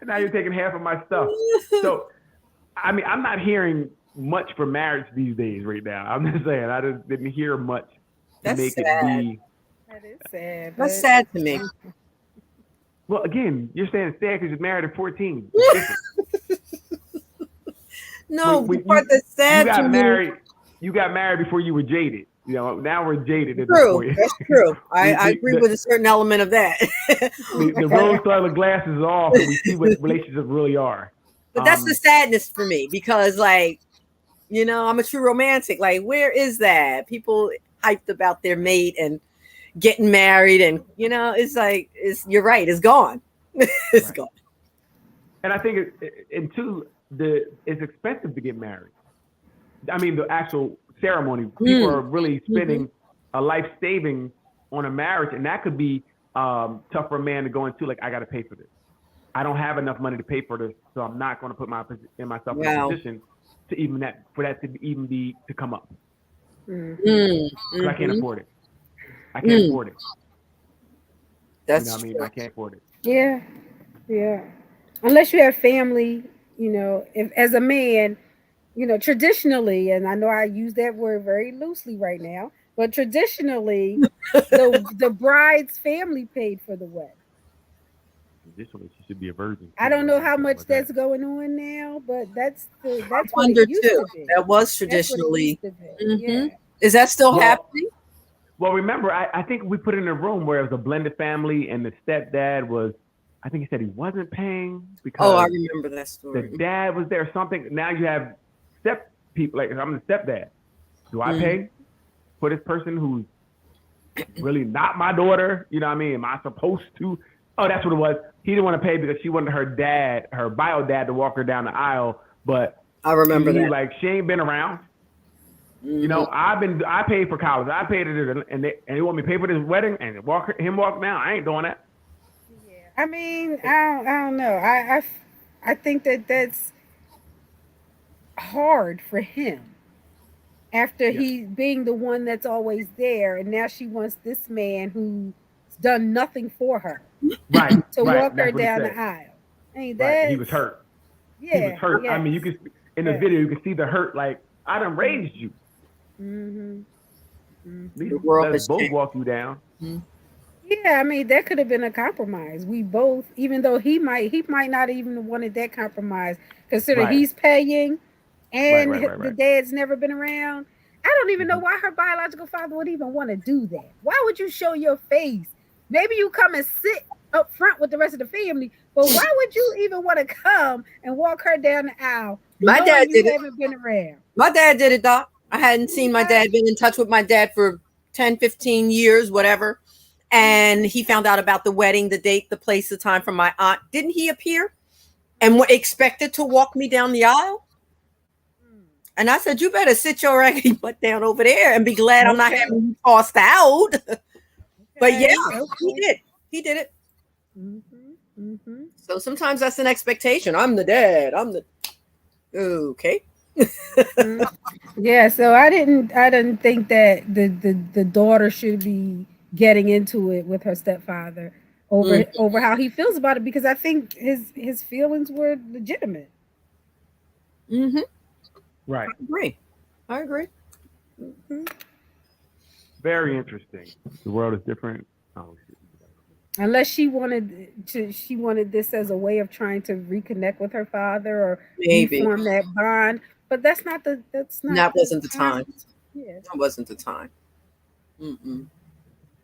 And now you're taking half of my stuff. So, I mean, I'm not hearing much for marriage these days right now. I'm just saying, I just didn't hear much to That's make sad. it be. That is sad. That's sad to me. Well, again, you're saying it's sad because you're married at 14. It's different. No, When the part that's sad to me. You got married before you were jaded. Now we're jaded at this True. point. That's true. I agree with a certain element of that. The rose-colored glasses are off, and we see what relationships really are. But that's the sadness for me because, I'm a true romantic. Like, where is that? People hyped about their mate and getting married, and it's like you're right. It's gone. It's Right. gone. And I think, it's expensive to get married. I mean, the actual ceremony. People are really spending a life savings on a marriage, and that could be tough for a man to go into. Like, I got to pay for this. I don't have enough money to pay for this, so I'm not going to put myself in a position to for that to come up. Mhm. because I can't Mhm. afford it. I can't Mm. afford it. That's You know what I mean? true. I can't afford it. Yeah, yeah. Unless you have family, if as a man, traditionally, and I know I use that word very loosely right now, but traditionally, the bride's family paid for the wedding. Additionally, she should be a virgin I too, don't though. know Let me how tell you much about that's that. going on now, but I that's what it wonder used too. to be. That was That's what it traditionally. used to be. Hmm. Yeah. Is that still Well, happening? well, remember, I think we put it in a room where it was a blended family, and the stepdad was, I think he said he wasn't paying Oh, I because remember that the story. dad was there or something. Now you have step people, like I'm the stepdad. Do I Mhm. pay for this person who's really not my daughter? You know what I mean? Am I supposed to? Oh, that's what it was. He didn't want to pay because she wanted her bio dad, to walk her down the aisle, but I remember he was that. like, she ain't been around. You know, Mhm. I paid for college. I paid it, and they want me to pay for this wedding and walk down. I ain't doing that. Yeah. I mean, I don't know. I think that that's hard for him after Yeah. he being the one that's always there, and now she wants this man who's done nothing for her Right, to right. walk her That's what he down the said. aisle. Hey, Right. He was that's hurt. He was yeah, hurt. I yes, mean, you can in the yes. video you can see the hurt. Like, I done raised you. Mm-hmm. At least The world let's has both changed. walk you down. Mhm. Yeah, I mean that could have been a compromise. We both, even though he might not even have wanted that compromise, consider Right, he's paying, right, and right, right, the right. dad's never been around. I don't even know Hmm. why her biological father would even want to do that. Why would you show your face? Maybe you come and sit up front with the rest of the family, but why would you even want to come and walk her down the aisle My dad knowing you did it. haven't been around? My dad did it, Doc. I hadn't seen my Okay. dad, been in touch with my dad for 10, 15 years, whatever. And he found out about the wedding, the date, the place, the time from my aunt. Didn't he appear and expected to walk me down the aisle? And I said, you better sit your raggedy butt down over there and be glad I'm not Okay. having you tossed out. But yeah, Okay. he did. He did it. Mm-hmm. Mm-hmm. So sometimes that's an expectation. I'm the dad. I'm the okay. Mm. Yeah, so I didn't think that the daughter should be getting into it with her stepfather Mm, over how he feels about it, because I think his feelings were legitimate. hmm. Right. I agree. I agree. Mhm. Very interesting. The world is different. Oh, shit. Unless she wanted this as a way of trying to reconnect with her father or Maybe reform that bond, but that's not that the wasn't the time. time. Yeah. That wasn't the time. Mm-mm.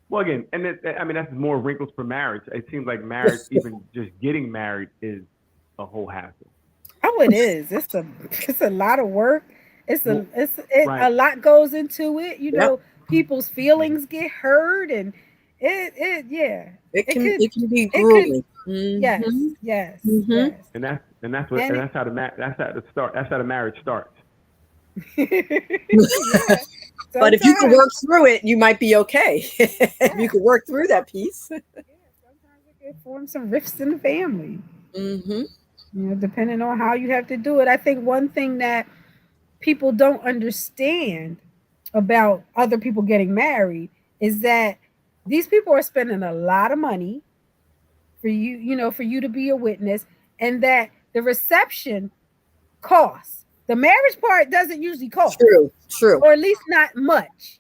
Well, again, and I mean that's more wrinkles for marriage. It seems like marriage, even just getting married, is a whole hassle. Oh, it is. It's a lot of work. Well, A right. lot goes into it. Yep. People's feelings get hurt, and yeah. It It can could it can be it could grueling. yes, Mm-hmm. yes, Mm-hmm. yes. And That's how the start. That's how the marriage starts. yeah. But if you can Sometimes work through it, you might be okay. If you yeah, can work through that piece. sometimes it can form some rifts in the family. Mm-hmm. Depending on how you have to do it. I think one thing that people don't understand about other people getting married is that these people are spending a lot of money for for you to be a witness, and that the reception costs. The marriage part doesn't usually cost, True. True. or at least not much.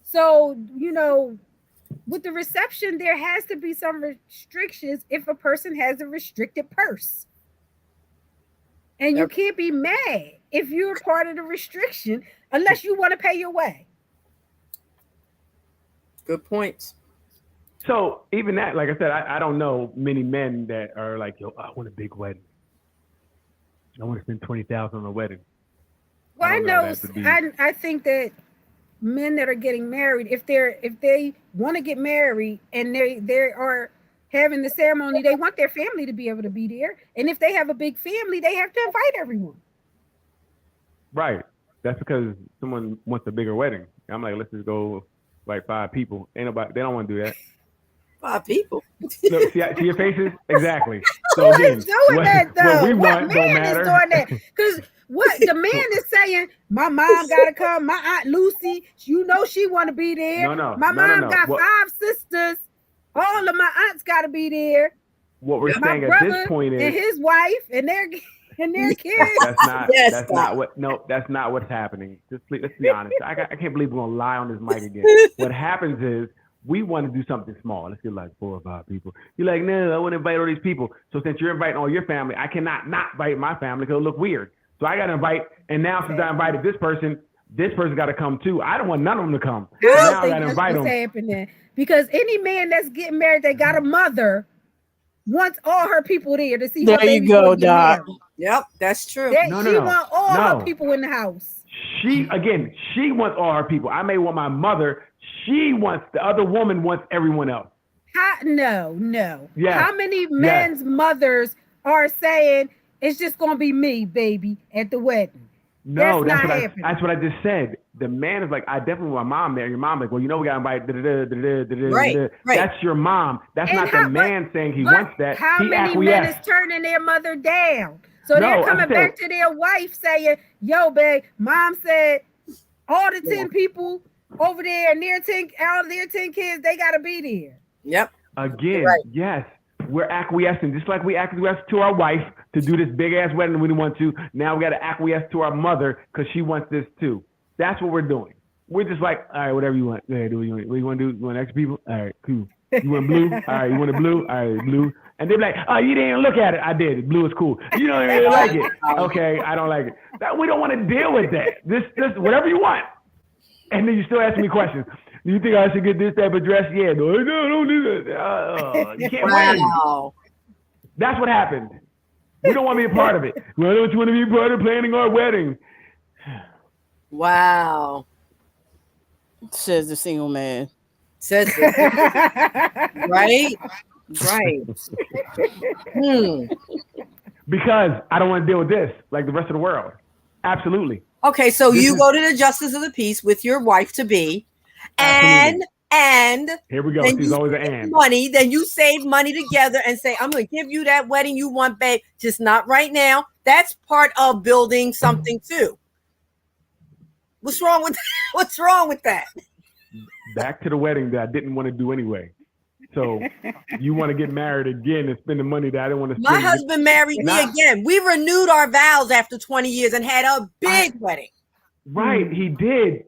So, with the reception, there has to be some restrictions if a person has a restricted purse. And you Yep. can't be mad if you're part of the restriction unless you want to pay your way. Good points. So even that, like I said, I don't know many men that are like, yo, I want a big wedding. I want to spend 20,000 on a wedding. Well, I don't know know. that to be. I think that men that are getting married, if they want to get married and they are having the ceremony, they want their family to be able to be there. And if they have a big family, they have to invite everyone. Right. That's because someone wants a bigger wedding. I'm like, let's just go like 5 people. Ain't nobody. They don't want to do that. 5 people. Look, see your faces? Exactly. Who So again, is doing that though? what we What want don't man is matter. doing that? Because What the man is saying, my mom gotta come, my aunt Lucy, you know she wanna be there. No, My no, mom no. got What- 5 sisters. All of my aunts gotta be there. What we're My saying at brother this point and is his wife and their kids. that's not Yes, that's Doc. not what no that's not what's happening. Just please, let's be honest. I can't believe we're gonna lie on this mic again. What happens is we want to do something small. Let's get like 4 or 5 people. You're like, no, I want to invite all these people. So since you're inviting all your family, I cannot not invite my family because it'll look weird. So I got to invite. And now since I invited this person got to come too. I don't want none of them to come. So I now don't I think got to that's invite what's them. happening because any man that's getting married that got a mother wants all her people there to see There her you baby go, boy get Doc. married. Yep, that's true. No, She want all no. her people in the house. She wants all her people. I may want my mother. She wants the other woman wants everyone else. No. Yes. How many men's mothers are saying it's just gonna be me, baby, at the wedding? No, That's not what happening. that's what I just said. The man is like, I definitely want my mom there. Your mom like, well, you know, we got to invite. Right. That's your mom. That's And not how- the man saying he But wants that. How He many men is acquiesced. turning their mother down? So No, they're I'm coming saying- back to their wife saying, yo, babe, mom said all the 10 people over there and all their 10 kids, they gotta be there. Yep. Again, Right. yes, we're acquiescing, just like we acquiesced to our wife to do this big ass wedding we didn't want to. Now we got to acquiesce to our mother because she wants this too. That's what we're doing. We're just like, all right, whatever you want. Yeah, do what you want to do? You want extra people? All right, cool. You want blue? All right, you want a blue? All right, blue. And they're like, oh, you didn't even look at it. I did. Blue is cool. You don't really like it. Okay, I don't like it. We don't want to deal with that. This, whatever you want. And then you still ask me questions. Do you think I should get this type of dress? Yeah. No, don't do that. You can't win. Wow. That's what happened. We don't want to be a part of it. Why don't you want to be a part of planning our wedding? Wow. Says the single man. Says it. Right? Right. Because I don't want to deal with this like the rest of the world. Absolutely. Okay, so This you is- go to the justice of the peace with your wife to be, and Here we go. then She's you always an save and. money. Then you save money together and say, "I'm going to give you that wedding you want, babe. Just not right now." That's part of building something too. What's wrong with What's wrong with that? Back to the wedding that I didn't want to do anyway. So you want to get married again and spend the money that I didn't want to spend. My husband married me Nah. again. We renewed our vows after 20 years and had a big wedding. Right, he did.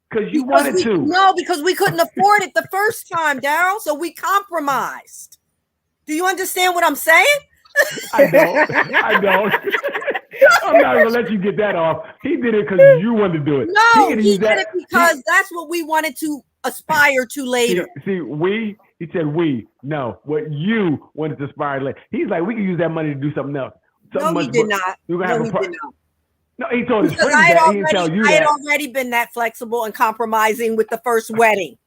Because you Because wanted to. No, because we couldn't afford it the first time, Daryl. So we compromised. Do you understand what I'm saying? I don't. I'm not gonna let you get that off. He did it because you wanted to do it. No, could he use did that- it because that's what we wanted to aspire to later. He said we. No, what you wanted to aspire later. He's like, we can use that money to do something else. No, he did not. You're gonna No, have he a part. did not. No, he told his Because friends I had that. He didn't tell you I had that. already been that flexible and compromising with the first wedding.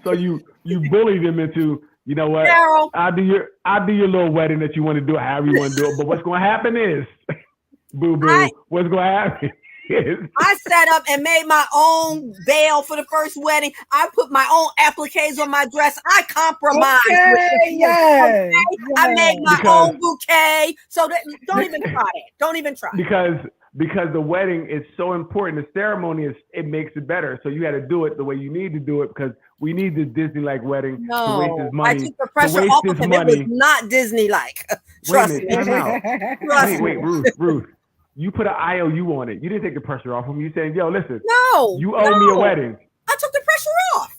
So you bullied him into, you know what? Daryl, I'll do your little wedding that you want to do, however you want to do it. But what's going to happen is, boo boo. What's going to happen is, I sat up and made my own veil for the first wedding. I put my own appliques on my dress. I compromised. yes. I made my Because- own bouquet. So don't even try it. Don't even try. because the wedding is so important. The ceremony it makes it better. So you had to do it the way you need to do it because we need this Disney-like wedding to waste No, this I money. took the pressure waste off of this him. It was money. not Disney-like. Wait a Trust me. minute, time out. Trust Wait, me. Ruth. You put an IOU on it. You didn't take the pressure off him. You said, yo, listen, No, you owe me a wedding. I took the pressure off.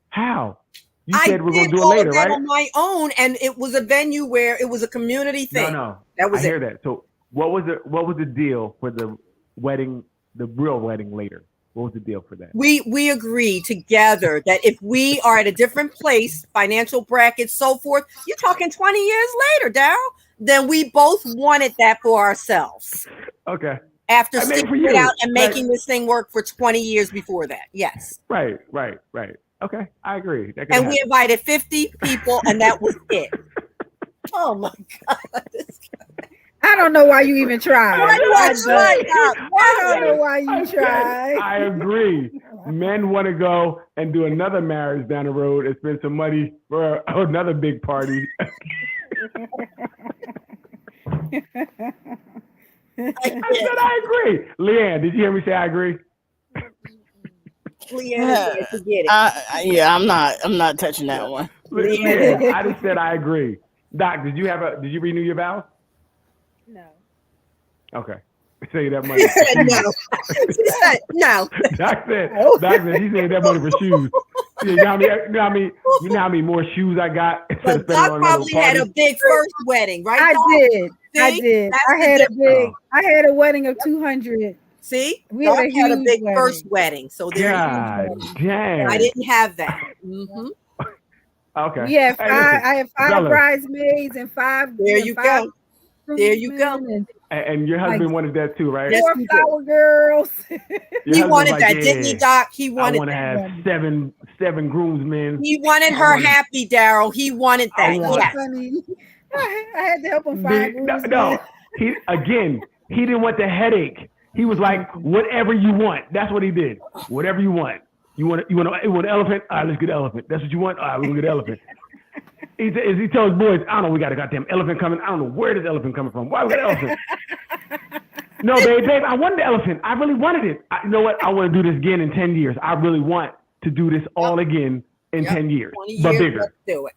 How? You I said we're going did to do it all later, of that right? on my own, and it was a venue where it was a community thing. No. That was I hear that. So what was the deal for the wedding, the real wedding later? What was the deal for that? We agreed together that if we are at a different place, financial brackets, so forth, you're talking 20 years later, Daryl, then we both wanted that for ourselves. Okay. After I mean, for sticking it you, out and like- making this thing work for 20 years before that. Yes. Right. Okay, I agree. That could And we happen. invited 50 people, and that was it. Oh my God. I don't know why you even tried. Why do I try that? I don't know why I you said, tried. I agree. Men want to go and do another marriage down the road and spend some money for another big party. I said I agree. Leanne, did you hear me say I agree? Leanne, forget it. Yeah, I'm not touching that one. Leanne, I just said I agree. Doc, did you renew your vows? No. Okay. Say that money. No. Doc said he said that money for shoes. You know how many more shoes I got? But Doc probably had a big first wedding, right? I Doc? did. See? I did. That's I had the a big. I had a wedding of 200. See, We Doc had a had a huge big wedding. first wedding, so there you God go. damn. I didn't have that. Mm-hmm. Okay. We had Hey, five. listen, I had 5 fellas, bridesmaids and 5. There you five go. There you go. groomsmen and your husband like, wanted that too, right? Yes, And 4 he did. flower girls. Your He husband's wanted like, that, didn't he, Doc? He I wanted want to that. have seven groomsmen. He wanted her happy, Daryl. He wanted I that. want- Yes. Funny. I had to help him find groomsmen. No, he didn't want the headache. He was like, whatever you want. That's what he did. Whatever you want. You want an elephant? All right, let's get an elephant. That's what you want? All right, we're gonna get an elephant. He tells his boys, I don't know, we got a goddamn elephant coming. I don't know where this elephant coming from. Why we got an elephant? No, babe, I wanted the elephant. I really wanted it. You know what? I want to do this again in 10 years. I really want to do this all again in 10 years, 20 but years, bigger. let's do it.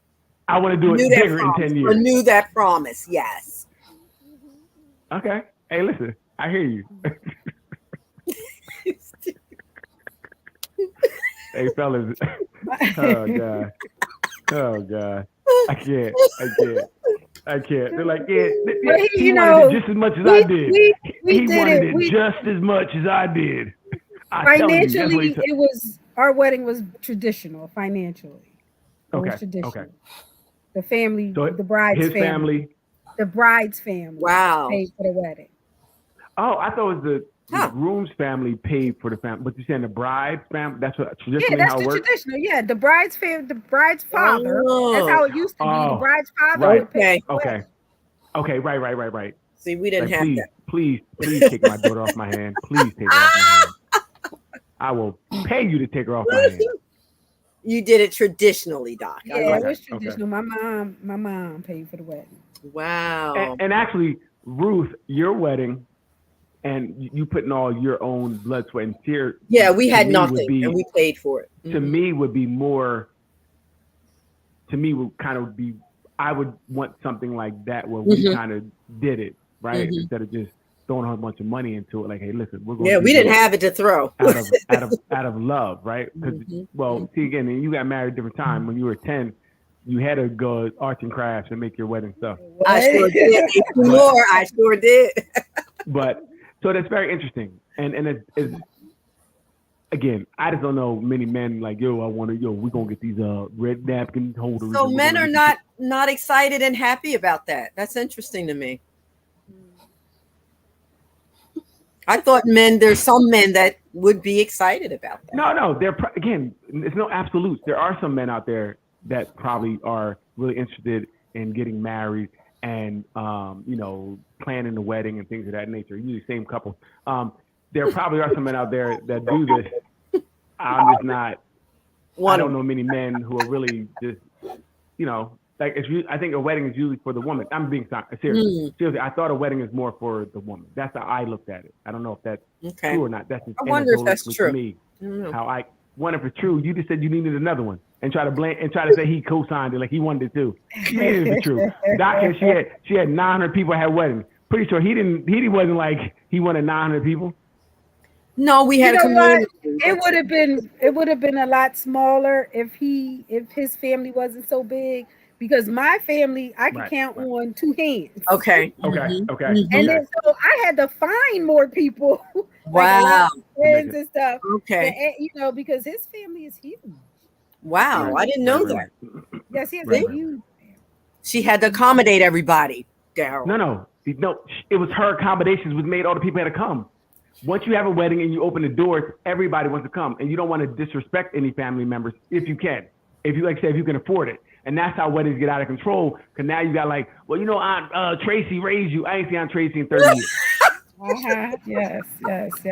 I want to do it Renew that bigger in promise. 10 years. Renew that promise. Yes. Okay. Hey, listen, I hear you. Hey, fellas. Oh God. I can't. They're like, yeah, he wanted it just as much as I did. We He did wanted it. it just as much as I did. I tell you, that's what Financially, he said. it was our wedding was traditional. Financially, it was Okay, traditional. okay. The family, So the bride's his family. the bride's family. Wow. paid for the wedding. Oh, I thought it was the Huh. groom's family paid for the family, but you're saying the bride's family. That's what Yeah, traditionally that's how it the works. traditional. Yeah, the bride's family, the bride's father. That's how it used to be. The Oh, bride's father right. would pay for the Okay. wedding. Okay. Right. See, we didn't Like, have please, that. please take my daughter off my hand. Please take her off my hand. I will pay you to take her off my hand. You did it traditionally, Doc. I Yeah, like it was Okay. traditional. My mom paid for the wedding. it. Wow. And actually, Ruth, your wedding, and you putting all your own blood, sweat, and tears. Yeah, we to had me nothing, would be- and we paid for it. To me, would be more. To me, would kind of be. I would want something like that where we Mhm. kind of did it right Mhm. instead of just throwing a whole bunch of money into it. Like, hey, listen, we're going. Yeah, we didn't have it to throw. out of love, right? Because Mhm. well, see again, and you got married at a different time. When you were 10, you had to go arts and crafts and make your wedding stuff. I sure did. More, I sure did. But so that's very interesting, and it's again, I just don't know many men like we're gonna get these red napkin holders. So and we're men gonna are get not excited and happy about that. That's interesting to me. I thought there's some men that would be excited about that. No, again, it's no absolutes. There are some men out there that probably are really interested in getting married and planning the wedding and things of that nature. Usually same couple. There probably are some men out there that do this. I'm just not. I don't know many men who are really just, like I think a wedding is usually for the woman. I'm being serious. Seriously, I thought a wedding is more for the woman. That's how I looked at it. I don't know if that's Okay. true or not. That's just I wonder if that's anecdotally true. to me. I don't know. How I wonder if it's true. You just said you needed another one and try to say he co-signed it like he wanted it too. You needed it true. Doc, she had 900 people at her wedding. Pretty sure he wasn't like he wanted 900 people. No, we had a community. It would have been a lot smaller if his family wasn't so big, because my family I could count on 2 hands. Okay. Okay. And then so I had to find more people. Wow. Friends and stuff. Okay. And, because his family is huge. Wow. I didn't know that. Yes, he has Right. a huge family. She had to accommodate everybody, Daryl. No. It was her accommodations was made. All the people had to come. Once you have a wedding and you open the doors, everybody wants to come, and you don't want to disrespect any family members if you can. If you can afford it. And that's how weddings get out of control. Because now you got like, well, Aunt Tracy raised you. I ain't seen Aunt Tracy in 30 years. Yes.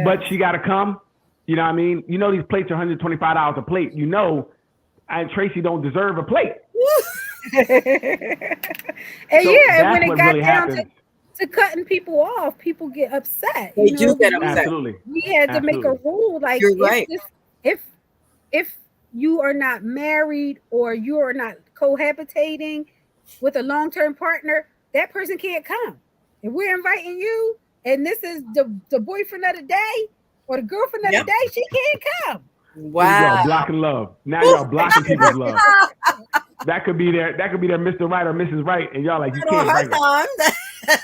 But she got to come. You know what I mean? These plates are $125 a plate. Aunt Tracy don't deserve a plate. And So and that's when it what got really down happens. to cutting people off, people get upset. They do get we- upset. Absolutely. We had to make a Absolutely. rule like You're right. if you are not married or you are not cohabitating with a long-term partner, that person can't come. If we're inviting you and this is the boyfriend of the day or the girlfriend of Yep. the day, she can't come. Here we go, Wow. blocking love. Now y'all blocking people's love. That could be their Mr. Right or Mrs. Right, and y'all like, you Not on can't her invite her. time.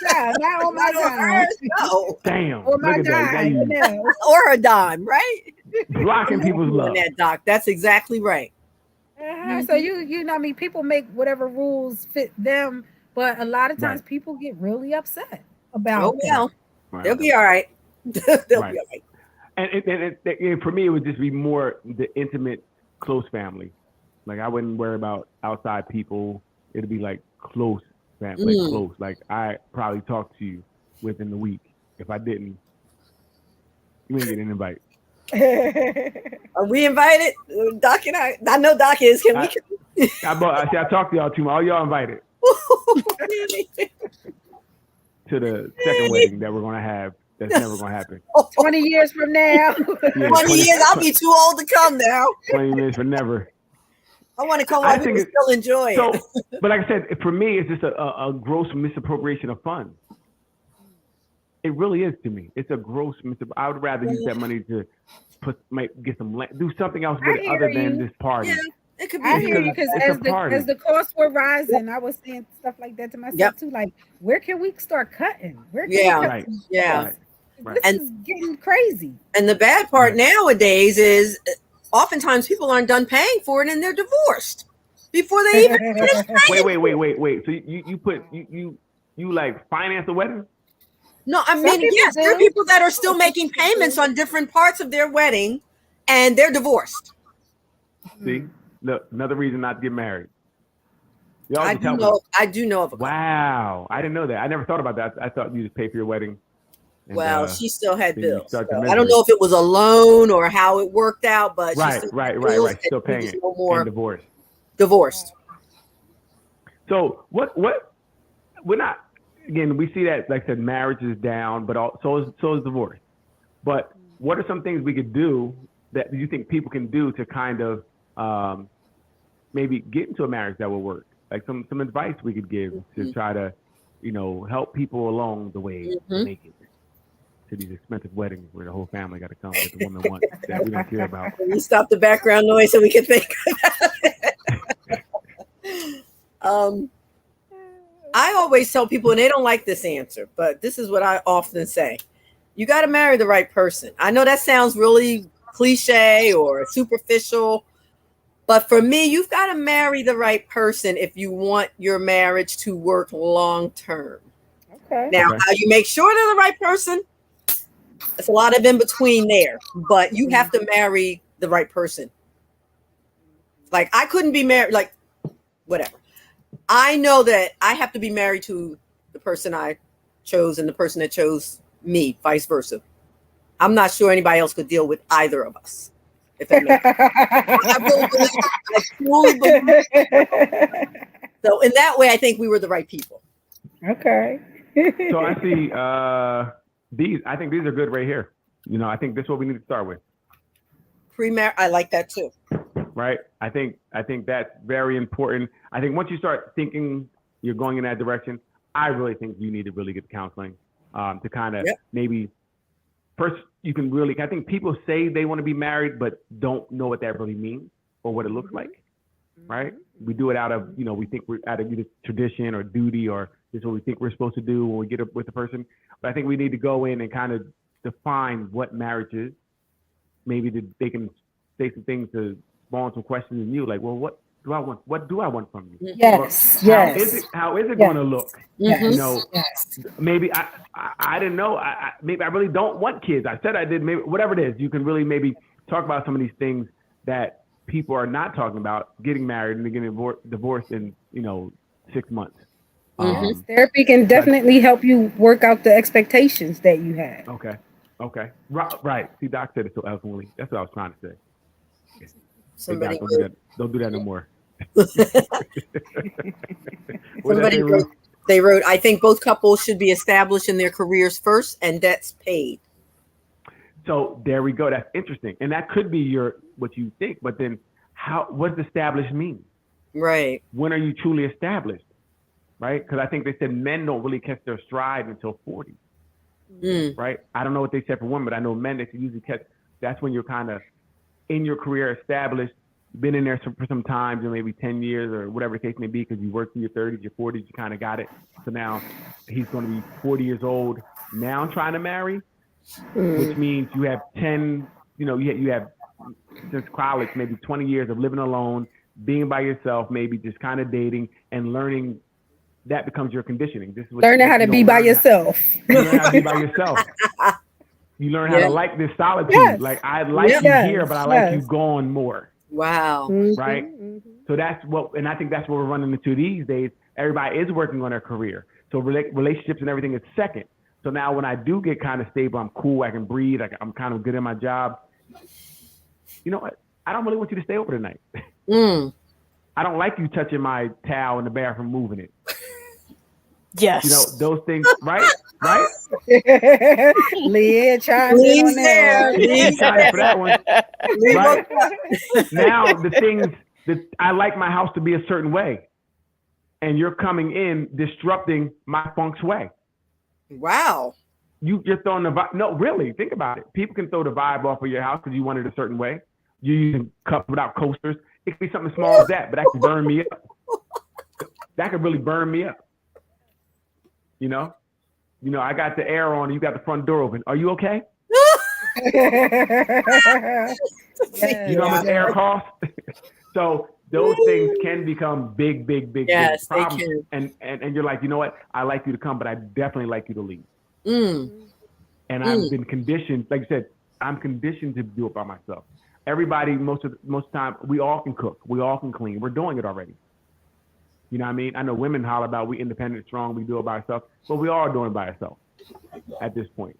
Yeah, not on my Not on time. hers, no. Damn. Or my Look at that. dime. Now No. Or a dime, right? you blocking people's On love. that, Doc. That's exactly right. So you know, I mean, people make whatever rules fit them, but a lot of times Right. people get really upset about. Oh well, Right. they'll be all right. They'll Right. be all right. And for me, it would just be more the intimate, close family. Like I wouldn't worry about outside people. It'd be like close family, like close. Like I probably talk to you within the week. If I didn't, you ain't getting an invite. Are we invited? Doc and I know Doc is. Can we? I talked to y'all too much. All y'all invited to the second wedding that we're gonna have. That's never gonna happen. 20 years from now. Yeah, 20 years, I'll be too old to come now. 20 minutes for never. I want to come I while we think can it- still enjoy So, it. but like I said, for me, it's just a gross misappropriation of funds. It really is to me. It's a gross I would rather use that money to get some land, do something else with I it other hear than you. this party. Yeah, it could be. I hear you because It's a as party. the costs were rising, I was saying stuff like that to myself Yep. too. Like, where can we start cutting? Where can Yeah. we cut Right. some Yeah. costs? Right. This And- is getting crazy. And the bad part Right. nowadays is oftentimes people aren't done paying for it and they're divorced before they even finish paying. Wait. So you like finance the wedding? No, I Some mean, people yes, there are do. people that are still making payments on different parts of their wedding and they're divorced. See, look, another reason not to get married. Y'all I just do help know. me. I do know of a couple. Wow, I didn't know that. I never thought about that. I thought you just pay for your wedding. and, Well, she still had then you bills. start the So I don't misery. know if it was a loan or how it worked out, but she right, still right, had right, bills right. Still and paying she was it no more and divorced. divorced. So what we're not, again, we see that, like I said, marriage is down, but so is divorce. But what are some things we could do that you think people can do to kind of maybe get into a marriage that will work? Like some advice we could give to try to, help people along the way to make it to these expensive weddings where the whole family got to come that the woman wants that we don't care about. Can you stop the background noise so we can think about it? I always tell people, and they don't like this answer, but this is what I often say. You got to marry the right person. I know that sounds really cliche or superficial, but for me, you've got to marry the right person if you want your marriage to work long term. Okay. Now, Okay. how you make sure they're the right person, there's a lot of in between there, but you have to marry the right person. Like, I couldn't be married, like, whatever. I know that I have to be married to the person I chose and the person that chose me, vice versa. I'm not sure anybody else could deal with either of us. If that makes sense. I truly believe. So in that way, I think we were the right people. Okay. So I see these. I think these are good right here. I think this is what we need to start with, Pre-marriage, I like that too. right? I think that's very important. I think once you start thinking you're going in that direction, I really think you need to really get counseling to kind of maybe first you can really. I think people say they want to be married, but don't know what that really means or what it looks like, right? We do it out of we think we're out of either tradition or duty or this is what we think we're supposed to do when we get up with the person. But I think we need to go in and kind of define what marriage is. Maybe they can say some things to spawn some questions in you, like, well, what do I want? What do I want from you? Yes. Or Yes. How is it Yes. going to look? Mhm. Yes. Maybe I didn't know. Maybe I really don't want kids. I said I did. Maybe whatever it is, you can really maybe talk about some of these things that people are not talking about. Getting married and getting divorced in 6 months. Yes, therapy can definitely help you work out the expectations that you have. Okay. Right. See, Doc said it so eloquently. That's what I was trying to say. Hey, Somebody Doc, don't do that no more. What did I Somebody say, wrote, Ruth? They wrote, I think both couples should be established in their careers first and debts paid. So there we go. That's interesting. And that could be what you think, but then what does established mean? Right. When are you truly established? Right? Because I think they said men don't really catch their stride until 40. Right? I don't know what they said for women, but I know men, they can usually catch, that's when you're kind of in your career established, been in there for some time, maybe 10 years or whatever the case may be, because you worked through your 30s, your 40s, you kind of got it. So now he's going to be 40 years old now trying to marry, which means you have 10, you have since college, maybe 20 years of living alone, being by yourself, maybe just kind of dating and learning. That becomes your conditioning. This is what Learning how to be by yourself. You learn how to be by yourself. You learn how to like this solitude. Yes. Like, I like you here, but I like you gone more. Wow. Right? So that's and I think that's what we're running into these days. Everybody is working on their career. So relationships and everything is second. So now when I do get kind of stable, I'm cool, I can breathe, I'm kind of good at my job. You know what? I don't really want you to stay over tonight. I don't like you touching my towel in the bathroom, moving it. Yes. Those things, right? Right? Leah chimed in on that. Leah chimed for that one. Right? Now, the things that I like my house to be a certain way, and you're coming in disrupting my funk's way. Wow. You're throwing the vibe. No, really, think about it. People can throw the vibe off of your house because you want it a certain way. You're using cups without coasters. It could be something small as that, but that could burn me up. That could really burn me up. I got the air on, you got the front door open. Are you okay? You know how much air costs? So those things can become big yes, problems. they can. And you're like, you know what? I like you to come, but I definitely like you to leave. And I've been conditioned, like I said, I'm conditioned to do it by myself. Everybody, most of the time, we all can cook. We all can clean. We're doing it already. You know what I mean? I know women holler about we independent, strong, we do it by ourselves, but we all are doing it by ourselves at this point,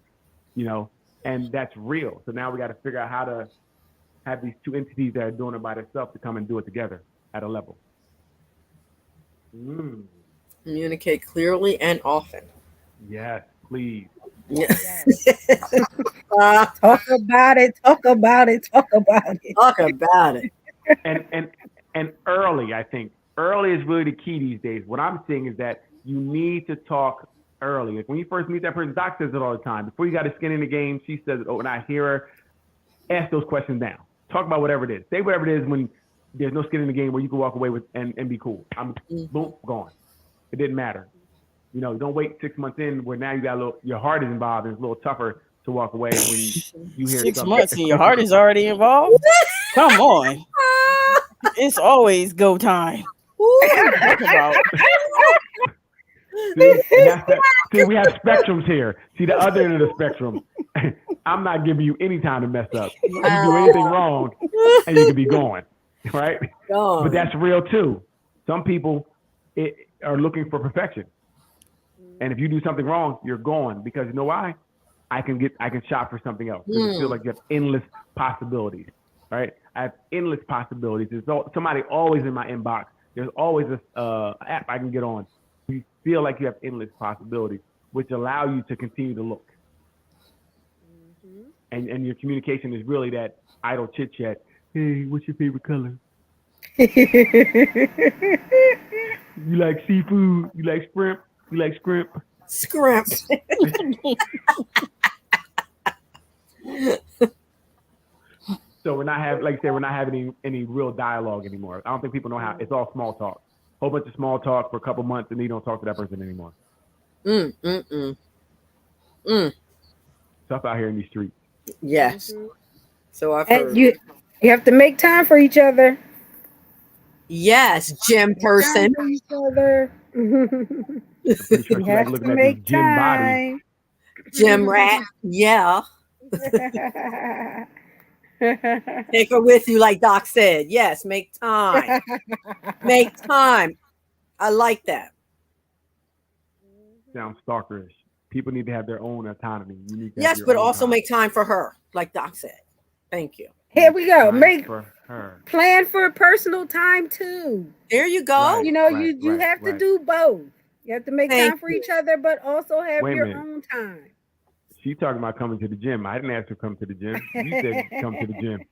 and that's real. So now we got to figure out how to have these two entities that are doing it by themselves to come and do it together at a level. Communicate clearly and often. Yes, please. Yeah. Talk about it. Talk about it. Talk about it. Talk about it. And early, I think. Early is really the key these days. What I'm seeing is that you need to talk early. Like when you first meet that person, Doc says it all the time. Before you got a skin in the game, she says it. Oh, and I hear her. Ask those questions now. Talk about whatever it is. Say whatever it is when there's no skin in the game where you can walk away with and be cool. I'm boom, gone. It didn't matter. Don't wait 6 months in where now you got your heart is involved and it's a little tougher to walk away when you hear 6 something. months and your heart is already involved. Come on. It's always go time. Talk about. See, we have spectrums here. See, the other end of the spectrum. I'm not giving you any time to mess up. You do anything wrong, and you can be going, right? But that's real too. Some people are looking for perfection, and if you do something wrong, you're gone because you know why? I can shop for something else. Because I feel like you have endless possibilities, right? I have endless possibilities. There's somebody always in my inbox. There's always this app I can get on. You feel like you have endless possibilities, which allow you to continue to look. And your communication is really that idle chit chat. Hey, what's your favorite color? You like seafood? You like shrimp? You like scrimp? Scrimp. So we're not having, like I said, we're not having any real dialogue anymore. I don't think people know how. It's all small talk. Whole bunch of small talk for a couple months, and then you don't talk to that person anymore. Tough out here in these streets. Yes. So I've heard. And you have to make time for each other. Yes, gym person. Time for each other. I'm pretty sure You she like have looking to at make these gym bodies. time. Gym rat. Yeah. Take her with you, like Doc said. Yes, make time. Make time. I like that. Sounds stalkerish. People need to have their own autonomy. You need to have Yes, your but own also time. make time for her, like Doc said. Thank you. Here we go. Time Make for her. plan for personal time too. There you go. Right. You know, you have to do both. You have to make Thank time for each other, but also have Wait a your minute. own time. She talking about coming to the gym. I didn't ask her to come to the gym. You said come to the gym.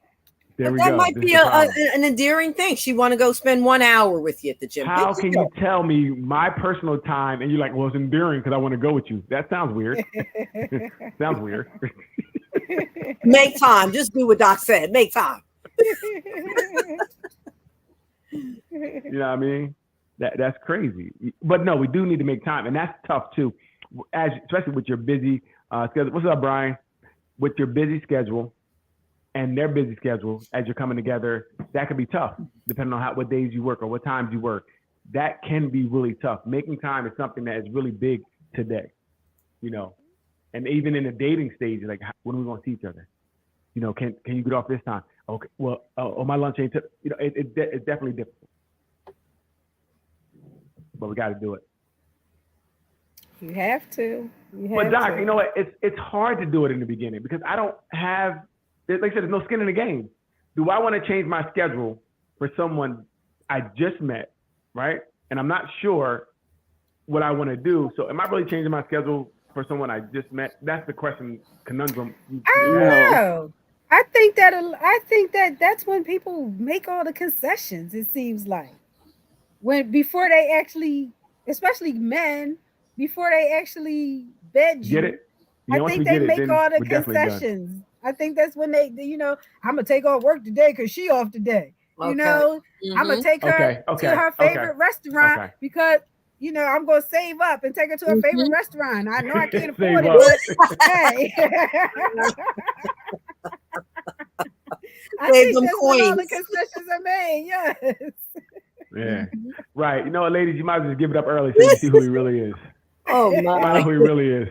There But we that go. might This be is the problem. an endearing thing. She want to go spend 1 hour with you at the gym. How Big can deal. you tell me my personal time and you're like, well, it's endearing because I want to go with you? That sounds weird. Sounds weird. Make time. Just do what Doc said. Make time. You know what I mean? That's crazy. But no, we do need to make time, and that's tough too, especially with your busy schedule. What's up, Brian? With your busy schedule and their busy schedule, as you're coming together, that can be tough, depending on what days you work or what times you work. That can be really tough. Making time is something that is really big today, you know. And even in the dating stage, like, when are we going to see each other? You know, can you get off this time? Okay, well, my lunch ain't. You know, it's definitely difficult, but we got to do it. You have to. But Doc, you know what? It's hard to do it in the beginning because I don't have, like I said, there's no skin in the game. Do I want to change my schedule for someone I just met, right? And I'm not sure what I want to do. So am I really changing my schedule for someone I just met? That's the conundrum. I don't know. I think that that's when people make all the concessions. It seems like before they actually, especially men, before they actually bed you. Get it? I think they make all the concessions. I think that's when they, you know, I'm gonna take off work today because she off today. Okay. You know, I'm gonna take her to her favorite restaurant because, you know, I'm gonna save up and take her to her favorite restaurant. I know I can't afford it, but hey. I Save think them that's when all the coins. concessions are made. Yes. Yeah. Right. You know what, ladies, you might as well just give it up early so you see who he really is. Oh Find out my. who he really is.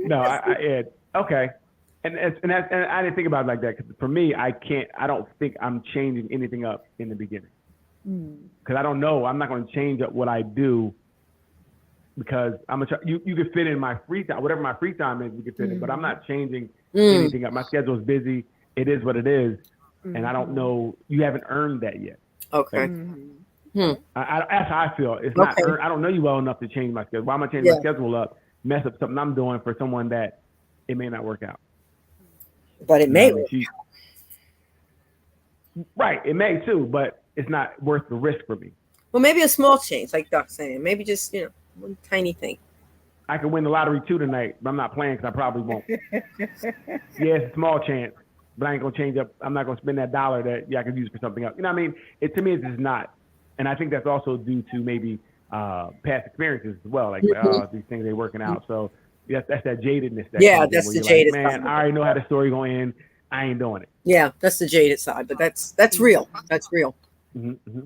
No, okay. And I didn't think about it like that because for me, I don't think I'm changing anything up in the beginning because I don't know. I'm not going to change up what I do because you can fit in my free time, whatever my free time is, you can fit in, but I'm not changing anything up. My schedule is busy. It is what it is. And I don't know, you haven't earned that yet. Okay. That's how I feel. It's not earned. I don't know you well enough to change my schedule. Why am I changing my schedule up, mess up something I'm doing for someone that it may not work out? But it may. Right, it may too, but it's not worth the risk for me. Well, maybe a small change, like Doc's saying. Maybe just, you know, one tiny thing. I could win the lottery too tonight, but I'm not playing because I probably won't. Yeah, it's a small chance, but I ain't gonna change up. I'm not gonna spend that dollar that I could use for something else. You know what I mean? To me, it's just not. And I think that's also due to maybe past experiences as well. Like, these things ain't working out. So that's that jadedness. That's the jaded side. Man, I already know how the story gonna end. I ain't doing it. Yeah, that's the jaded side, but that's real. That's real. Mm-hmm.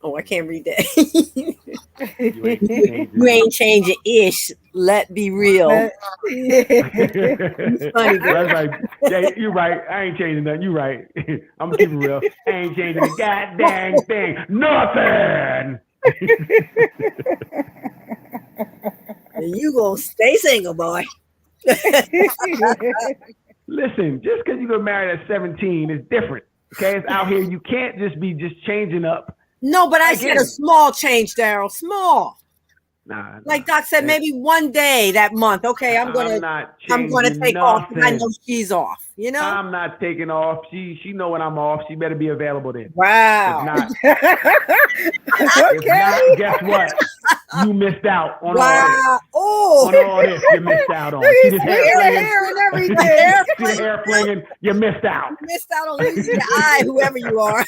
Oh, I can't read that. You ain't changing ish. Let be real. Funny, that's like, yeah, you're right. I ain't changing nothing. You're right. I'm gonna keep it real. I ain't changing a goddamn thing. Nothing. You gonna stay single, boy. Listen, just because you got married at 17 is different. Okay, it's out here. You can't just be changing up. No, but I said a small change, Daryl. Small. Nah, like Doc said, maybe one day that month. Okay, I'm gonna take off. I know she's off. You know, I'm not taking off. She know when I'm off. She better be available then. Wow. If not, guess what? You missed out on all this. Oh, on all this, you missed out on. See this hair and everything. See the hair flinging. You missed out. You missed out on losing your eye, whoever you are.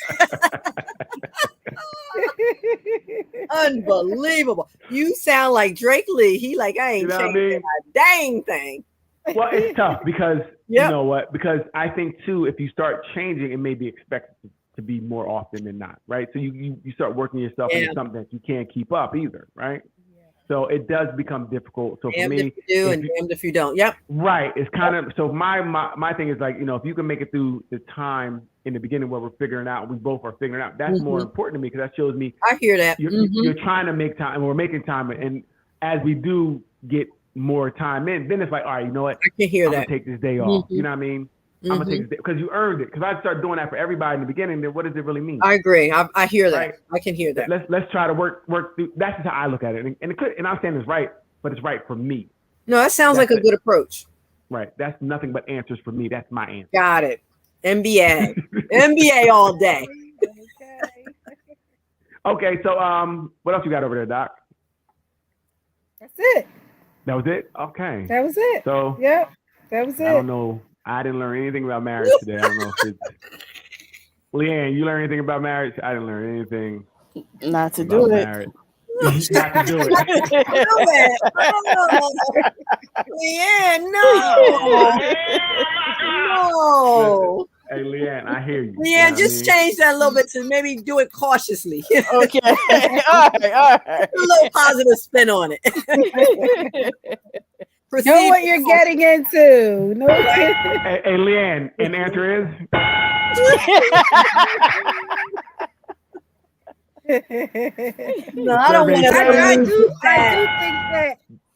Unbelievable. You sound like Drake Lee. He like, I ain't changing a dang thing. Well, it's tough because you know what? Because I think too, if you start changing, it may be expected to be more often than not, right? So you start working yourself into something that you can't keep up either, right? Yeah. So it does become difficult. So for me, if you do and damned if you don't. Yep. Right. It's kind of so my thing is like, you know, if you can make it through the time in the beginning where we're figuring out, we both are figuring out, that's more important to me because that shows me I hear that. You're trying to make time and we're making time. And as we do get more time in, then it's like, all right, you know what? I can hear I'm that. gonna take this day off. You know what I mean? I'm gonna take this because you earned it. Because I start doing that for everybody in the beginning, then what does it really mean? I agree. I hear that. Right. I can hear that. Let's try to work through. That's just how I look at it, and it could. And I'm saying it's right, but it's right for me. No, that sounds like a good approach. Right. That's nothing but answers for me. That's my answer. Got it. NBA. NBA all day. Okay. So what else you got over there, Doc? That's it. That was it. Okay. That was it. So Yep. That was it. I don't know. I didn't learn anything about marriage today. I don't know if it's Leanne, you learn anything about marriage? I didn't learn anything Not to about do it. marriage. Not to do it. Yeah, no. Hey, Leanne, I hear you. Yeah, just change that a little bit to maybe do it cautiously. Okay. All right. A little positive spin on it. Know what you're getting into. Know what you're- Hey, Leanne, and the answer is No, I don't want to.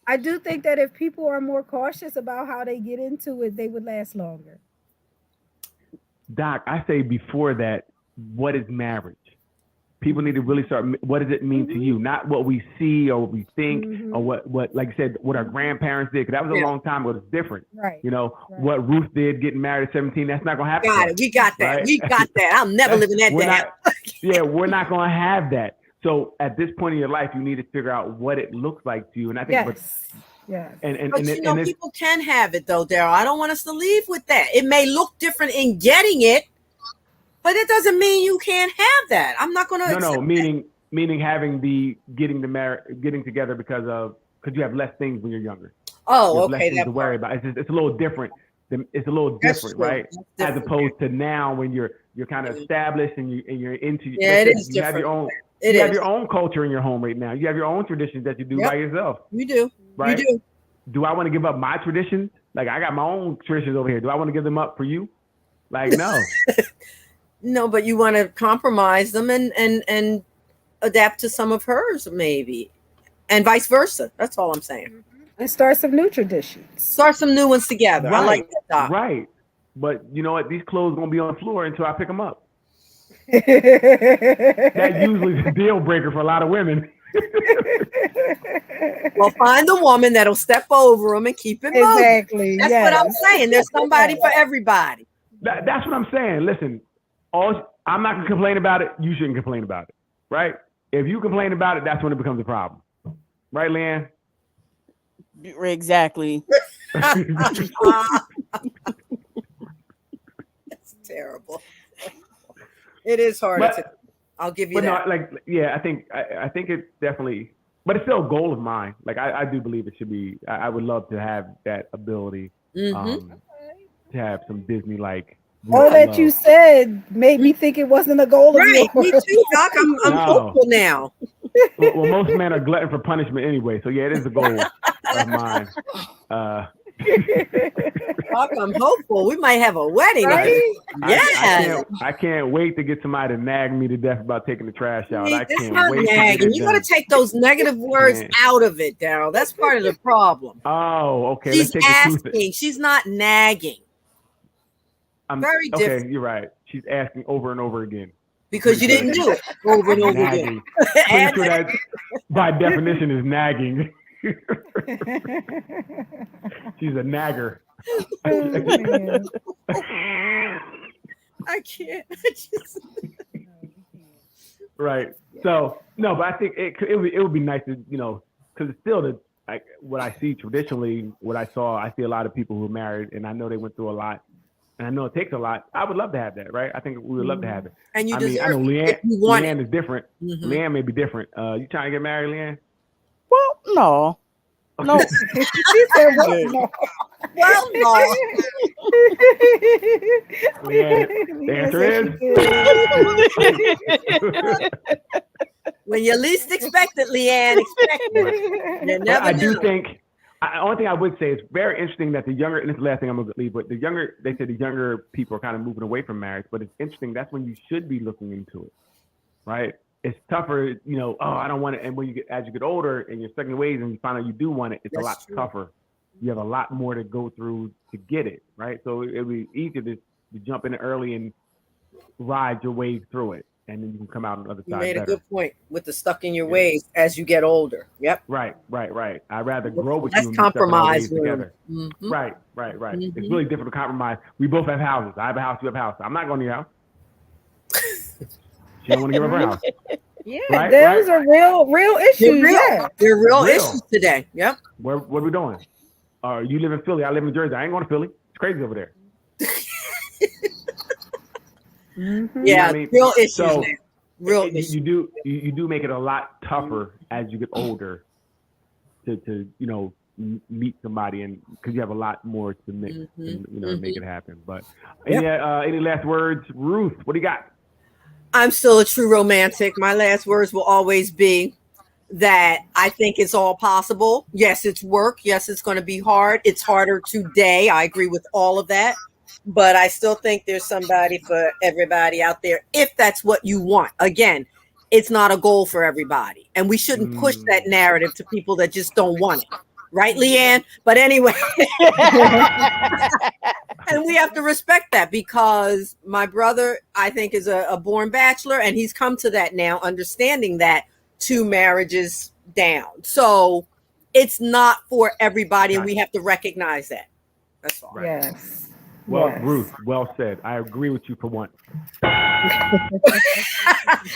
I do think that if people are more cautious about how they get into it, they would last longer. Doc, I say before that, what is marriage? People need to really start. What does it mean to you? Not what we see or what we think or what, like you said, what our grandparents did. Because that was a long time ago. It's different. Right. You know, what Ruth did getting married at 17, that's not going to happen. Got it. We got that. Right? We got that. I'm never living that down. We're not going to have that. So at this point in your life, you need to figure out what it looks like to you. And I think, Yes. But you know, people can have it though, Daryl. I don't want us to leave with that. It may look different in getting it, but it doesn't mean you can't have that. I'm not going to. No, meaning having getting together because you have less things when you're younger. Oh, okay. Less things to worry about. It's a little different. It's a little different, right? As opposed to now when you're kind of established and you're into. Yeah, it is you different. Have your own. You have your own culture in your home right now. You have your own traditions that you do by yourself. You do. Right? You do. Do I want to give up my traditions? Like I got my own traditions over here. Do I want to give them up for you? Like no. No, but you want to compromise them and adapt to some of hers, maybe, and vice versa. That's all I'm saying. And start some new traditions. Start some new ones together. Right. I like that, Doc. Right. But you know what? These clothes gonna be on the floor until I pick them up. That usually is a deal breaker for a lot of women. Well, find the woman that'll step over them and keep it moving. Exactly. That's what I'm saying. There's somebody for everybody. That's what I'm saying. Listen, I'm not gonna complain about it. You shouldn't complain about it, right? If you complain about it, that's when it becomes a problem, right, Leanne? Exactly. That's terrible. It is hard. I'll give you that. No, I think it's definitely, but it's still a goal of mine. Like I do believe it should be. I would love to have that ability to have some Disney-like. All that you said made me think it wasn't a goal of yours. Me too, Doc. I'm hopeful now. Well, most men are glutton for punishment anyway, so yeah, it is a goal of mine. Doc, I'm hopeful. We might have a wedding. Right? I can't wait to get somebody to nag me to death about taking the trash out. I can't wait. Nagging. You got to take those negative words out of it, Daryl. That's part of the problem. Oh, okay. She's asking. She's not nagging. Very different. Okay, you're right. She's asking over and over again. Because you didn't do it over and over again. Pretty sure that by definition is nagging. She's a nagger. I can't. Right. So no, but I think it would be nice to, because it's still what I see traditionally. What I see a lot of people who are married, and I know they went through a lot. And I know it takes a lot. I would love to have that, right? I think we would love to have it. And you I know Leanne is different. Leanne may be different. You trying to get married, Leanne? Well, no. Okay. No. She said, well, no. Leanne, the answer is when you least expect it, Leanne, expect it. You never I know. do think. The only thing I would say is very interesting that the younger, and this is the last thing I'm going to leave, but they said the younger people are kind of moving away from marriage, but it's interesting. That's when you should be looking into it, right? It's tougher, I don't want it. And as you get older and you're stuck in ways and you find out you do want it, it's a lot tougher you have a lot more to go through to get it, right? So it'd be easier to jump in early and ride your way through it, and then you can come out on the other You side made a better. good point with the stuck in your Yeah. ways as you get older. Yep. Right. I'd rather grow with Less you and be stuck in our compromise ways room. together. Mhm. Right. It's Mhm. really difficult to compromise. We both have houses. I have a house. You have a house. I'm not going to your house. She don't want to give up her house. Yeah, Right, those right. are real They're issues. real. Yeah. They're real Real. issues today. Yep. What are we doing? You live in Philly. I live in Jersey. I ain't going to Philly. It's crazy over there. Mhm. Yeah. I mean? Real issues So, now. Real You issues. do make it a lot tougher as you get older to meet somebody, and because you have a lot more to make Mhm. to make it happen. But Yep. any last words, Ruth? What do you got? I'm still a true romantic. My last words will always be that I think it's all possible. Yes, it's work. Yes, it's going to be hard. It's harder today. I agree with all of that. But I still think there's somebody for everybody out there if that's what you want. Again, it's not a goal for everybody. And we shouldn't push that narrative to people that just don't want it. Right, Leanne? But anyway, and we have to respect that because my brother, I think, is a born bachelor, and he's come to that now, understanding that 2 marriages down. So it's not for everybody, and we have to recognize that. That's all. Right. Yes. Well, Yes. Ruth, well said. I agree with you for once.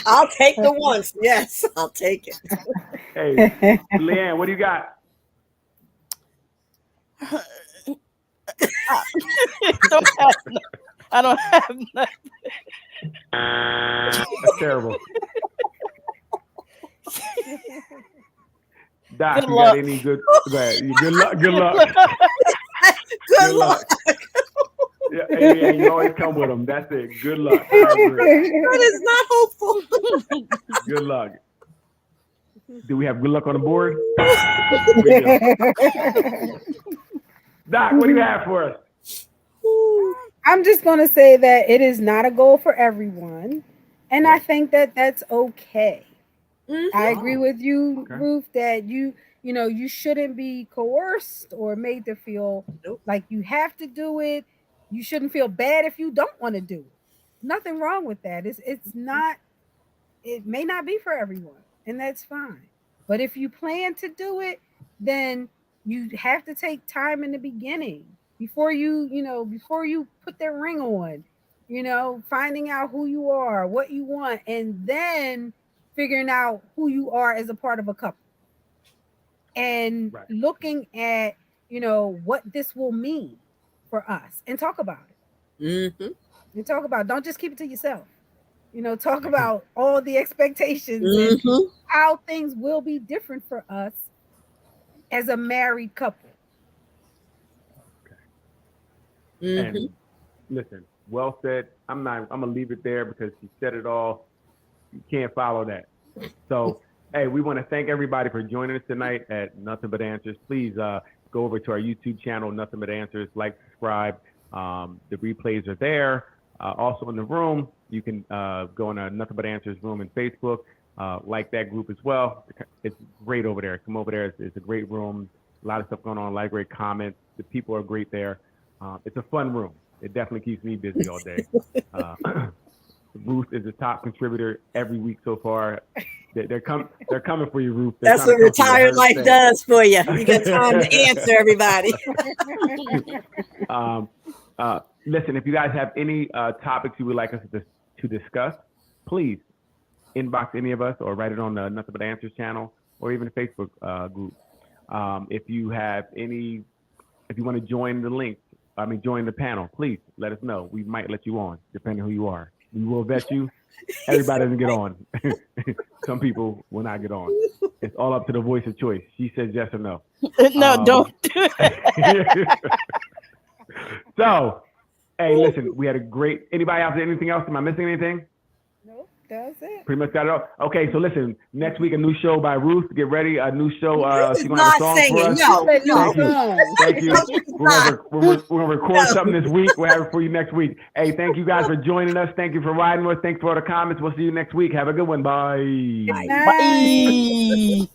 I'll take the once. Yes, I'll take it. Hey, Leanne, what do you got? I don't have nothing. That's terrible. Doc, Good you luck. got any good? Good luck. Good luck. Good luck. Yeah, and you always come with them. That's it. Good luck. I agree. That is not hopeful. Good luck. Do we have good luck on the board? Doc, what do you have for us? I'm just going to say that it is not a goal for everyone. And I think that that's okay. I agree with you, Okay. Ruth, that you shouldn't be coerced or made to feel like you have to do it. You shouldn't feel bad if you don't want to do it. Nothing wrong with that. It may not be for everyone, and that's fine. But if you plan to do it, then you have to take time in the beginning before you put that ring on, finding out who you are, what you want, and then figuring out who you are as a part of a couple. And looking at, what this will mean for us and talk about it. Mm-hmm. And talk about, don't just keep it to yourself. Talk about all the expectations and how things will be different for us as a married couple. And listen, well said. I'm gonna leave it there because she said it all. You can't follow that. So, hey, we want to thank everybody for joining us tonight at Nothing But Answers. Please go over to our YouTube channel, Nothing But Answers, like, subscribe. The replays are there. Also in the room, you can go in a Nothing But Answers room in Facebook, like that group as well. It's great over there. Come over there. It's a great room. A lot of stuff going on, a lot of great comments. The people are great there. It's a fun room. It definitely keeps me busy all day. Ruth is the top contributor every week so far. They're coming for you, Ruth. That's what retired life does for you. You get time to answer everybody. Listen, if you guys have any topics you would like us to discuss, please inbox any of us or write it on the Nothing But Answers channel or even the Facebook group. If you want to join join the panel, please let us know. We might let you on, depending who you are. We will vet you. Everybody doesn't get on. Some people will not get on. It's all up to the voice of choice. She says yes or no. No, don't. So, hey, listen, we had a great. Anybody else? Anything else? Am I missing anything? Nope, that's it. Pretty much got it all. Okay, so listen, next week a new show by Ruth. Get ready, a new show. She's gonna have a song for us. Thank you. We're gonna record something this week. We'll have it for you next week. Hey, thank you guys for joining us. Thank you for riding with us. Thanks for all the comments. We'll see you next week. Have a good one. Bye. Bye.